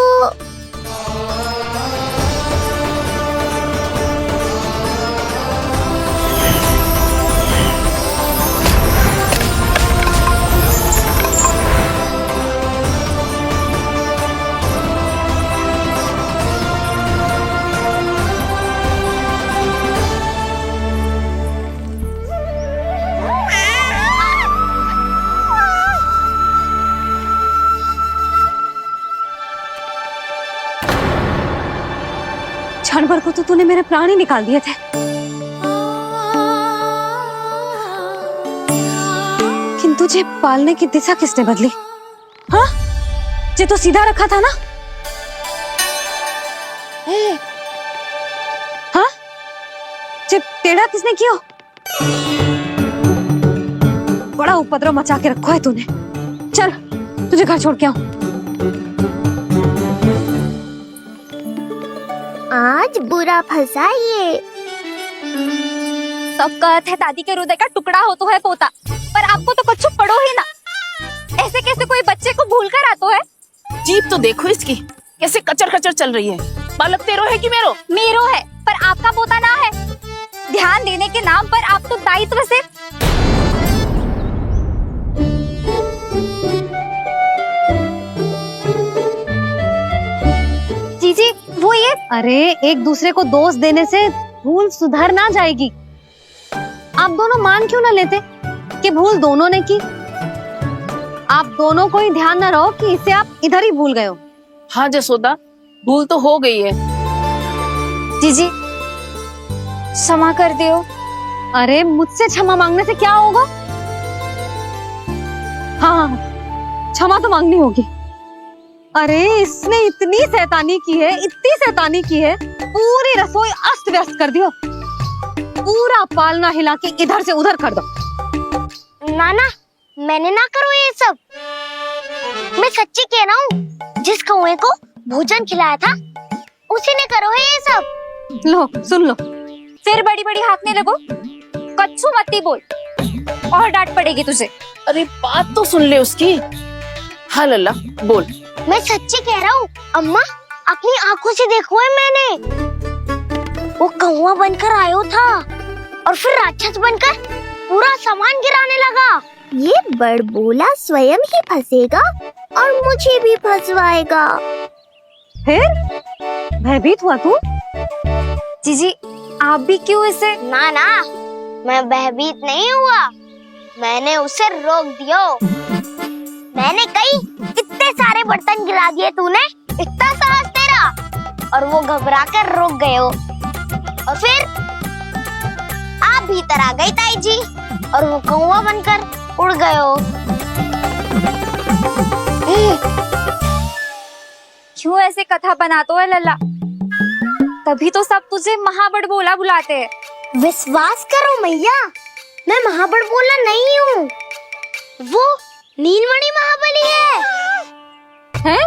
M: क्षण भर को तो तूने मेरे प्राण ही निकाल दिए थे, किंतु तुझे पालने की दिशा किसने बदली? हाँ, जे तो सीधा रखा था ना? हाँ, जे टेढ़ा किसने किया? बड़ा उपद्रव मचा के रखा है तूने। चल तुझे घर छोड़ के आऊं।
F: आज बुरा फंसा ये।
B: सब कहते हैं दादी के हृदय का टुकड़ा हो तो है पोता, पर आपको तो कुछ पड़ो ही ना। ऐसे कैसे कोई बच्चे को भूल कर आतो है?
D: जीप तो देखो इसकी, कैसे कचर कचर चल रही है। बालक तेरो है कि मेरो?
B: मेरो है, पर आपका पोता ना है। ध्यान देने के नाम पर आप तो दायित्व से जीजी वो ये।
M: अरे एक दूसरे को दोष देने से भूल सुधर ना जाएगी। आप दोनों मान क्यों ना लेते कि भूल दोनों ने की? आप दोनों को ही ध्यान न रहो कि इसे आप इधर ही भूल गए हो।
D: हाँ जसोदा, भूल तो हो गई है।
B: जीजी क्षमा कर दियो।
M: अरे मुझसे क्षमा मांगने से क्या होगा? हाँ, क्षमा तो मांगनी होगी। अरे इसने इतनी शैतानी की है, इतनी शैतानी की है, पूरी रसोई अस्त व्यस्त कर दिया। पूरा पालना हिला के इधर से उधर कर दो।
F: नाना, मैंने ना करो ये सब। मैं सच्ची कह रहा हूँ, जिस कौवे को भोजन खिलाया था उसी ने करो है ये सब।
M: लो सुन लो,
B: फिर बड़ी बड़ी हाकने लगो। कच्चू मत बोल और डांट पड़ेगी तुझे।
D: अरे बात तो सुन ले उसकी। हाँ लल्ला बोल।
F: मैं सच्ची कह रहा हूँ अम्मा, अपनी आंखों से देखो है मैंने। वो कौवा बनकर आयो था और फिर राक्षस बनकर पूरा सामान गिराने लगा। ये बड़बोला स्वयं ही फंसेगा और मुझे भी फंसवाएगा।
M: फिर भयभीत हुआ तू?
B: जीजी आप भी क्यों इसे?
F: ना ना, मैं भयभीत नहीं हुआ, मैंने उसे रोक दिया। मैंने कही इतने सारे बर्तन गिरा दिए तूने, इतना साहस तेरा, और वो घबरा कर रुक गए हो। और फिर आप भीतर आ गई ताई जी और वो कौवा बनकर उड़ गए हो।
B: क्यों ऐसे कथा बनाते हो लल्ला? तभी तो सब तुझे महाबड़बोला बुलाते हैं।
F: विश्वास करो मैया, मैं महाबड़बोला नहीं हूँ, वो नीलमणि महाबली है।
M: हैं?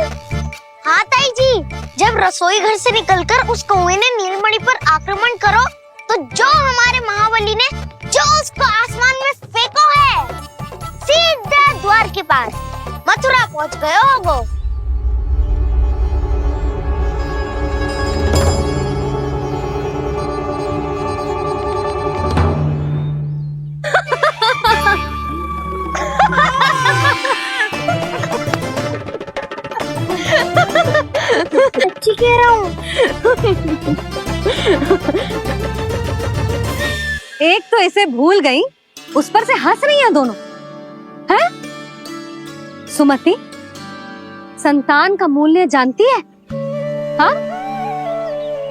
F: हाँ ताई जी, जब रसोई घर से निकलकर उस कौवे ने नीलमणि पर आक्रमण करो तो जो हमारे महाबली ने जो उसको आसमान में फेंको है, सीधा द्वार के पास मथुरा पहुँच गए होगो। सच्ची कह रहा हूँ।
M: जिसे भूल गई उस पर से हंस रही हैं दोनों, हैं? सुमति, संतान का मूल्य जानती है? हाँ,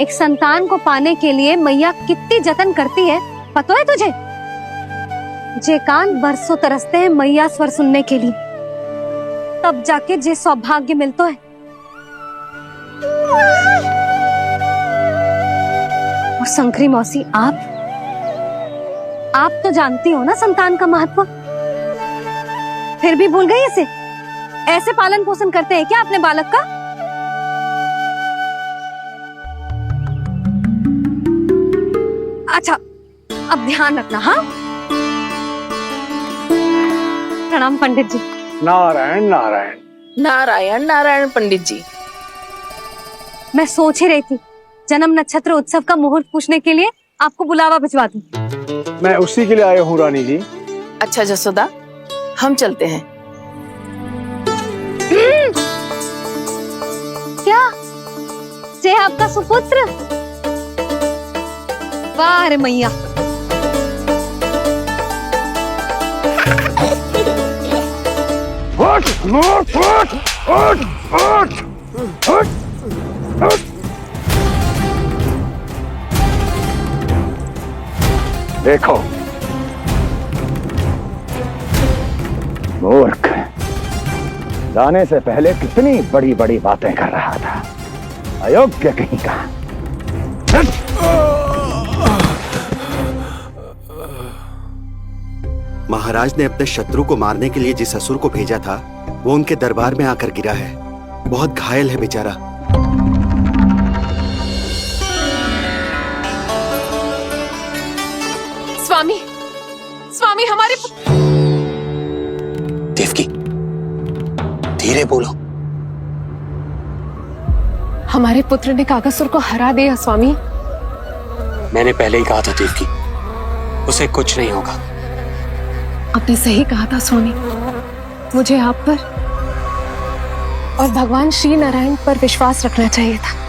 M: एक संतान को पाने के लिए मैया कितनी जतन करती है पता है तुझे? जे कान बरसों तरसते हैं मैया स्वर सुनने के लिए, तब जाके जे सौभाग्य मिलता है। और शंकरी मौसी, आप तो जानती हो ना संतान का महत्व, फिर भी भूल गई इसे? ऐसे पालन पोषण करते हैं क्या अपने बालक का? अच्छा, अब ध्यान रखना। हाँ, प्रणाम पंडित जी।
L: नारायण नारायण
D: नारायण नारायण पंडित जी।
M: मैं सोच ही रही थी जन्म नक्षत्र उत्सव का मुहूर्त पूछने के लिए आपको बुलावा भिजवा दूं।
L: मैं उसी के लिए आया हूँ रानी जी।
D: अच्छा जसोदा, हम चलते हैं।
M: क्या जे आपका सुपुत्र? वाह रे मैया।
L: उठ, उठ, उठ, उठ, उठ, उठ, उठ। देखो मूर्ख, जाने से पहले कितनी बड़ी बड़ी बातें कर रहा था, अयोग्य कहीं का।
Q: महाराज ने अपने शत्रु को मारने के लिए जिस असुर को भेजा था वो उनके दरबार में आकर गिरा है, बहुत घायल है बेचारा।
P: स्वामी, स्वामी हमारे
R: देवकी, धीरे बोलो।
P: हमारे पुत्र ने काकासुर को हरा दिया स्वामी।
R: मैंने पहले ही कहा था देवकी, उसे कुछ नहीं होगा।
P: आपने सही कहा था स्वामी, मुझे आप पर और भगवान श्री नारायण पर विश्वास रखना चाहिए था।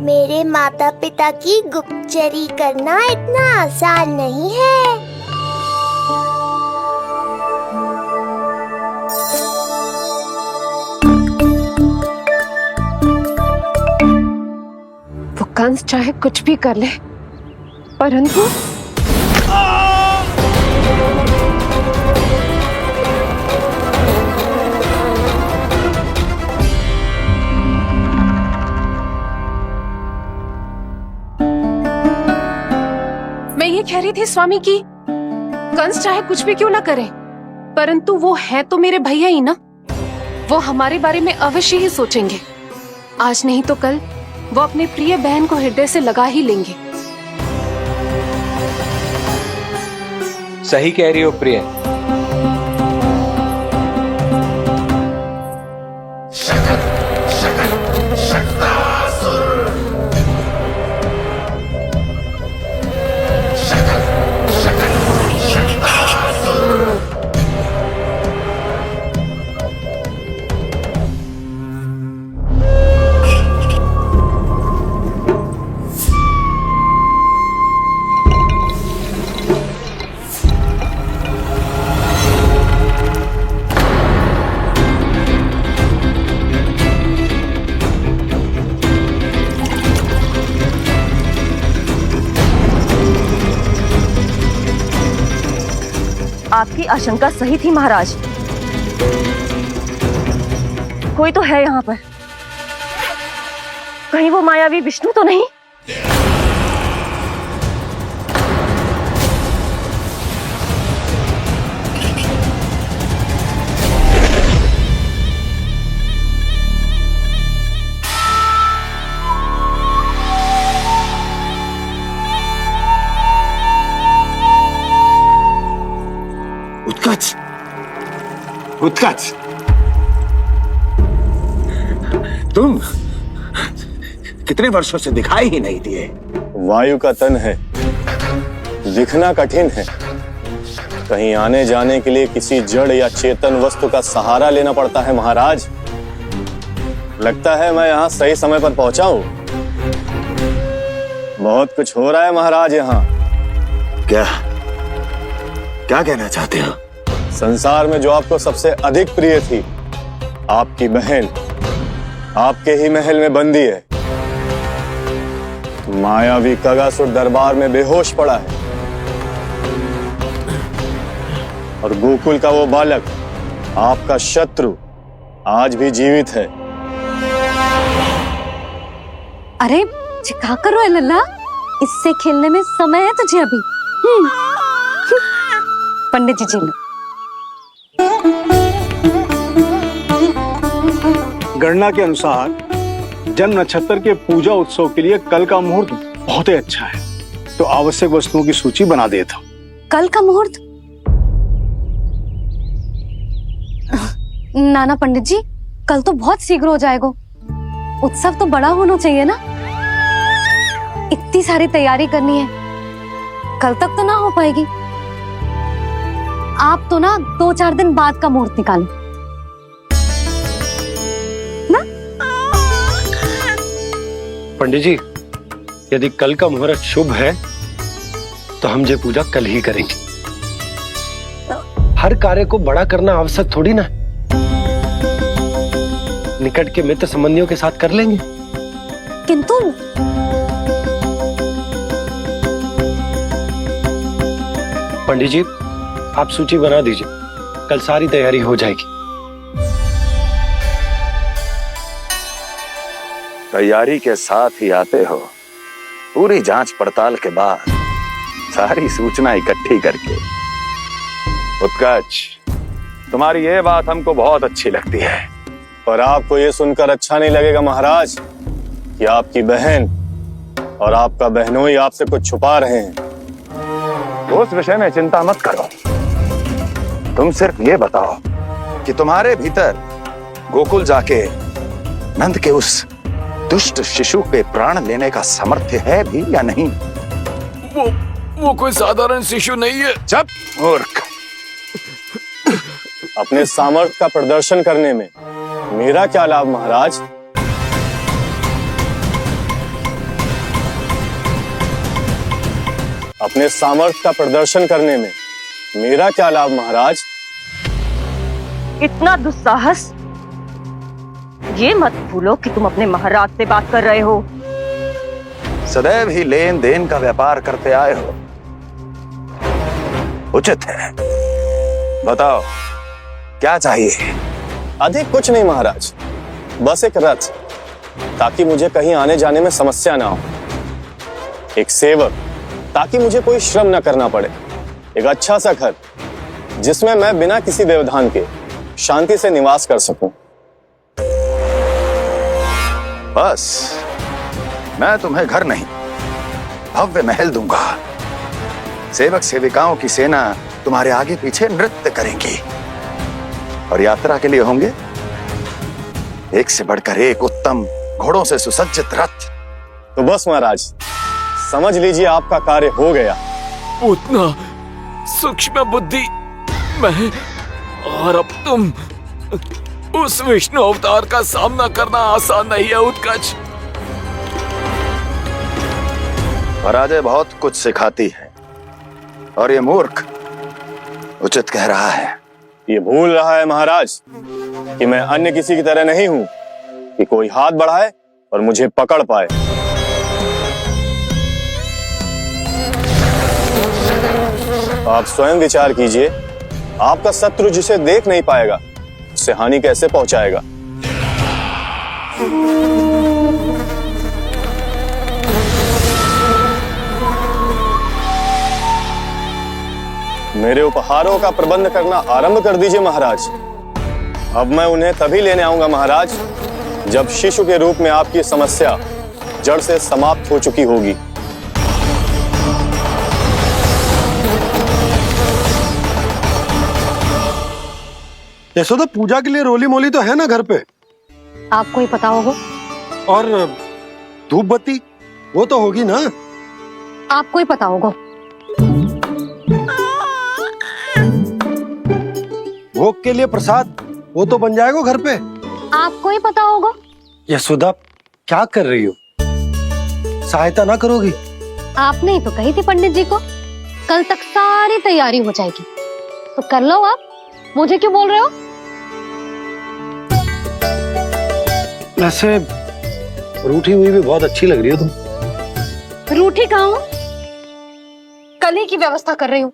F: मेरे माता पिता की गुप्तचरी करना इतना आसान नहीं है।
P: वो कंस चाहे कुछ भी कर ले, परंतु मैं ये कह रही थी स्वामी कि कंस चाहे कुछ भी क्यों ना करे, परंतु वो है तो मेरे भैया ही ना। वो हमारे बारे में अवश्य ही सोचेंगे। आज नहीं तो कल वो अपने प्रिय बहन को हृदय से लगा ही लेंगे।
S: सही कह रही हो प्रिय।
N: आपकी आशंका सही थी महाराज, कोई तो है यहाँ पर। कहीं वो मायावी विष्णु तो नहीं?
R: उत्कच, उत्कच, तुम कितने वर्षों से दिखाई ही नहीं दिए।
H: वायु का तन है, दिखना कठिन है,
S: कहीं आने जाने के लिए किसी जड़ या चेतन वस्तु का सहारा लेना पड़ता है महाराज। लगता है मैं यहाँ सही समय पर पहुंचा हूँ। बहुत कुछ हो रहा है महाराज यहाँ।
R: क्या क्या कहना चाहते हो?
S: संसार में जो आपको सबसे अधिक प्रिय थी, आपकी बहन, आपके ही महल में बंदी है। मायावी कगासुर दरबार में बेहोश पड़ा है और गोकुल का वो बालक, आपका शत्रु, आज भी जीवित है।
M: अरे क्या कर रहे हो लल्ला? इससे खेलने में समय है तुझे अभी। पंडित जी लो।
T: गणना के अनुसार जन्म नक्षत्र के पूजा उत्सव के लिए कल का मुहूर्त बहुत ही अच्छा है, तो आवश्यक वस्तुओं की सूची बना देता हूँ।
M: कल का मुहूर्त? नाना पंडित जी, कल तो बहुत शीघ्र हो जाएगा। उत्सव तो बड़ा होना चाहिए ना। इतनी सारी तैयारी करनी है, कल तक तो ना हो पाएगी। आप तो ना 2-4 दिन बाद का मुहूर्त निकालो ना।
G: पंडित जी, यदि कल का मुहूर्त शुभ है तो हम ये पूजा कल ही करेंगे। हर कार्य को बड़ा करना आवश्यक थोड़ी ना। निकट के मित्र संबंधियों के साथ कर लेंगे।
M: किंतु
G: पंडित जी, आप सूची बना दीजिए, कल सारी तैयारी हो जाएगी।
K: तैयारी के साथ ही आते हो, पूरी जांच पड़ताल के बाद सारी सूचना इकट्ठी करके। उत्कर्ष, तुम्हारी ये बात हमको बहुत अच्छी लगती है।
S: पर आपको ये सुनकर अच्छा नहीं लगेगा महाराज कि आपकी बहन और आपका बहनोई आपसे कुछ छुपा रहे हैं।
K: उस विषय में चिंता मत करो, तुम सिर्फ ये बताओ कि तुम्हारे भीतर गोकुल जाके नंद के उस दुष्ट शिशु के प्राण लेने का सामर्थ्य है भी या नहीं?
O: वो कोई साधारण शिशु नहीं है।
K: चुप मूर्ख।
S: अपने सामर्थ्य का प्रदर्शन करने में मेरा क्या लाभ महाराज? अपने सामर्थ्य का प्रदर्शन करने में मेरा क्या लाभ महाराज?
N: इतना दुस्साहस? ये मत भूलो कि तुम अपने महाराज से बात कर रहे हो।
K: सदैव ही लेन देन का व्यापार करते आए हो, उचित है। बताओ क्या चाहिए?
S: अधिक कुछ नहीं महाराज, बस एक रथ, ताकि मुझे कहीं आने जाने में समस्या ना हो। एक सेवक, ताकि मुझे कोई श्रम न करना पड़े। एक अच्छा सा घर, जिसमें मैं बिना किसी व्यवधान के शांति से निवास कर सकूं।
K: बस, मैं तुम्हें घर नहीं, भव्य महल दूंगा। सेवक सेविकाओं की सेना तुम्हारे आगे पीछे नृत्य करेंगी और यात्रा के लिए होंगे एक से बढ़कर एक उत्तम घोड़ों से सुसज्जित रथ।
S: तो बस महाराज, समझ लीजिए आपका कार्य हो गया।
O: उतना सूक्ष्म बुद्धि मैं, और अब तुम, उस विष्णु अवतार का सामना करना आसान नहीं है उत्कर्ष।
K: पराजय बहुत कुछ सिखाती है और ये मूर्ख उचित कह रहा है।
S: ये भूल रहा है महाराज कि मैं अन्य किसी की तरह नहीं हूं कि कोई हाथ बढ़ाए और मुझे पकड़ पाए। आप स्वयं विचार कीजिए, आपका शत्रु जिसे देख नहीं पाएगा उससे हानि कैसे पहुंचाएगा? मेरे उपहारों का प्रबंध करना आरंभ कर दीजिए महाराज। अब मैं उन्हें तभी लेने आऊंगा महाराज, जब शिशु के रूप में आपकी समस्या जड़ से समाप्त हो चुकी होगी।
G: यशोदा, पूजा के लिए रोली मोली तो है ना घर पे?
M: आपको ही पता होगा।
G: और धूप बत्ती वो तो होगी ना?
M: आपको ही पता होगा।
G: भोग के लिए प्रसाद वो तो बन जाएगा घर पे।
M: आपको ही पता होगा।
G: यशोदा क्या कर रही हो? सहायता ना करोगी?
M: आपने ही तो कही थी पंडित जी को कल तक सारी तैयारी हो जाएगी, तो कर लो आप। मुझे क्यों बोल रहे हो?
G: वैसे रूठी हुई भी बहुत अच्छी लग रही हो तुम।
M: रूठी कहाँ हूँ? कल ही की व्यवस्था कर रही हूँ।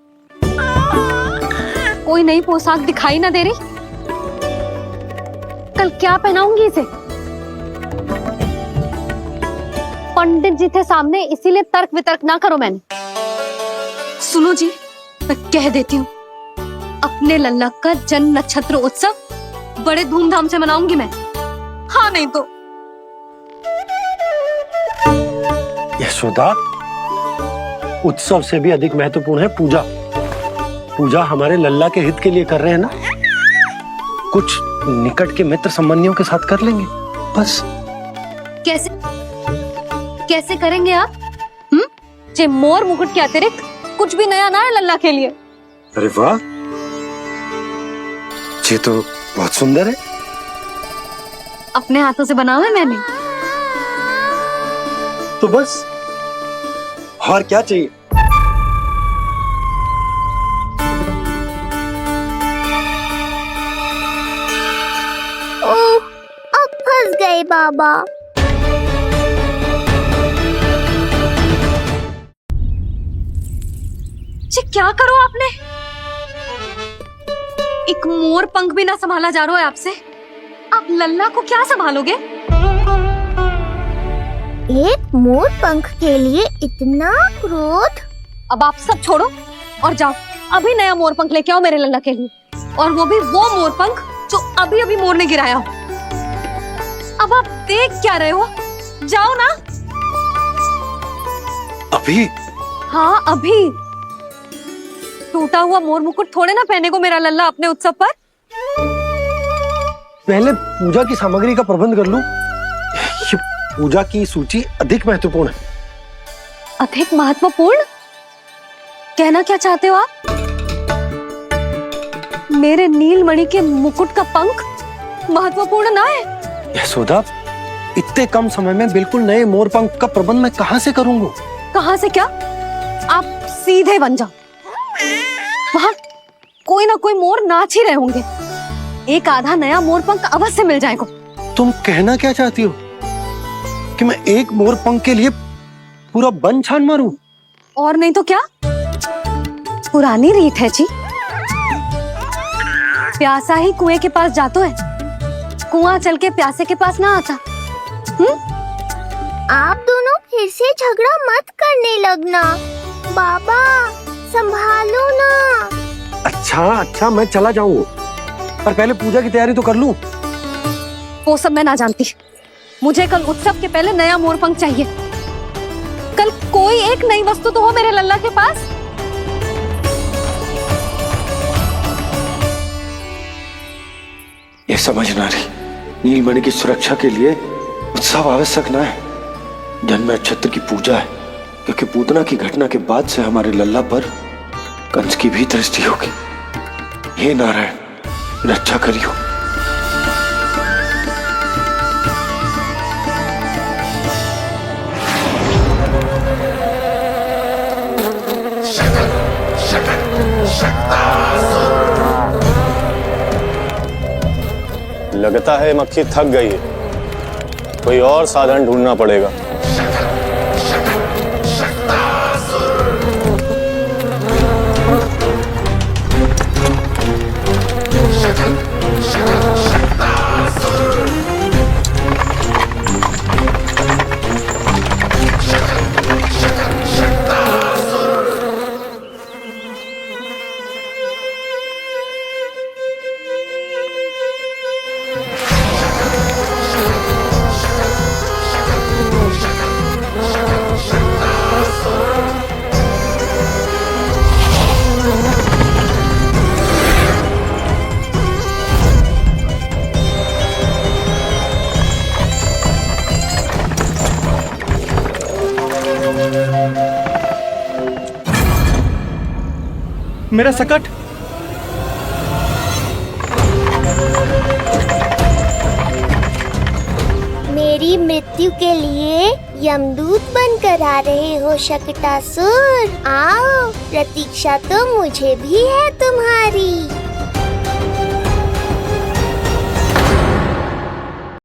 M: कोई नई पोशाक दिखाई ना दे रही? कल क्या पहनाऊंगी इसे? पंडित जी थे सामने, इसीलिए तर्क वितर्क ना करो। मैंने सुनो जी, मैं कह देती हूँ, अपने लल्ला का जन्म नक्षत्र उत्सव बड़े धूमधाम से मनाऊंगी मैं। हाँ नहीं तो।
G: यशोदा, उत्सव से भी अधिक महत्वपूर्ण है पूजा। पूजा हमारे लल्ला के हित के लिए कर रहे हैं ना, कुछ निकट के मित्र संबंधियों के साथ कर लेंगे बस।
M: कैसे कैसे करेंगे आप? जे मोर मुकुट के अतिरिक्त कुछ भी नया ना है लल्ला के लिए।
G: अरे वाह, ये तो बहुत सुंदर है।
M: अपने हाथों से बनाया है मैंने।
G: तो बस और क्या चाहिए?
F: ओह, अब फंस गए बाबा।
M: जी क्या करो आपने? एक मोर पंख भी ना संभाला जा रहा है आपसे। आप लल्ला को क्या संभालोगे?
F: एक मोर पंख के लिए इतना क्रोध?
M: अब आप सब छोड़ो और जाओ, अभी नया मोर पंख लेके आओ मेरे लल्ला के लिए, और वो भी वो मोर पंख जो अभी अभी मोर ने गिराया हो। अब आप देख क्या रहे हो? जाओ ना।
G: अभी?
M: हाँ अभी। टूटा हुआ मोर मुकुट थोड़े ना पहने को मेरा लल्ला अपने उत्सव पर।
G: पहले पूजा की सामग्री का प्रबंध कर लूं। ये पूजा की सूची अधिक महत्वपूर्ण है।
M: अधिक महत्वपूर्ण? कहना क्या चाहते हो आप? मेरे नीलमणि के मुकुट का पंख महत्वपूर्ण ना है?
G: यशोदा, इतने कम समय में बिल्कुल नए मोर पंख का प्रबंध मैं कहां से करूंगा?
M: कहां से क्या? आप सीधे बन जाओ। वहां कोई ना कोई मोर नाच ही रहे होंगे। एक आधा नया मोर पंख अवश्य मिल जाएगा।
G: तुम कहना क्या चाहती हो कि मैं एक मोर पंख के लिए पूरा वन छान मारूं?
M: और नहीं तो क्या, पुरानी रीत है जी। प्यासा ही कुएं के पास जातो है, कुआं चल के प्यासे के पास ना आता।
F: आप दोनों फिर से झगड़ा मत करने लगना। बाबा संभालो ना।
G: अच्छा मैं चला जाऊंगा, पर पहले पूजा की तैयारी तो कर लूं।
M: वो सब मैं ना जानती। मुझे कल उत्सव के पहले नया मोर पंख चाहिए। कल कोई एक नई वस्तु तो हो मेरे लल्ला के पास।
G: ये समझ ना रही, नीलमणि की सुरक्षा के लिए उत्सव आवश्यक ना है, जन्म नक्षत्र की पूजा है, क्योंकि पूतना की घटना के बाद से हमारे लल्ला पर कंस की भी दृष्टि होगी। हे नारायण, रक्षा करियो।
S: लगता है मक्खी थक गई है, कोई और साधन ढूंढना पड़ेगा।
G: मेरा सकट।
F: मेरी मृत्यु के लिए यमदूत बनकर आ रहे हो शकटासुर? आओ, प्रतीक्षा तो मुझे भी है तुम्हारी।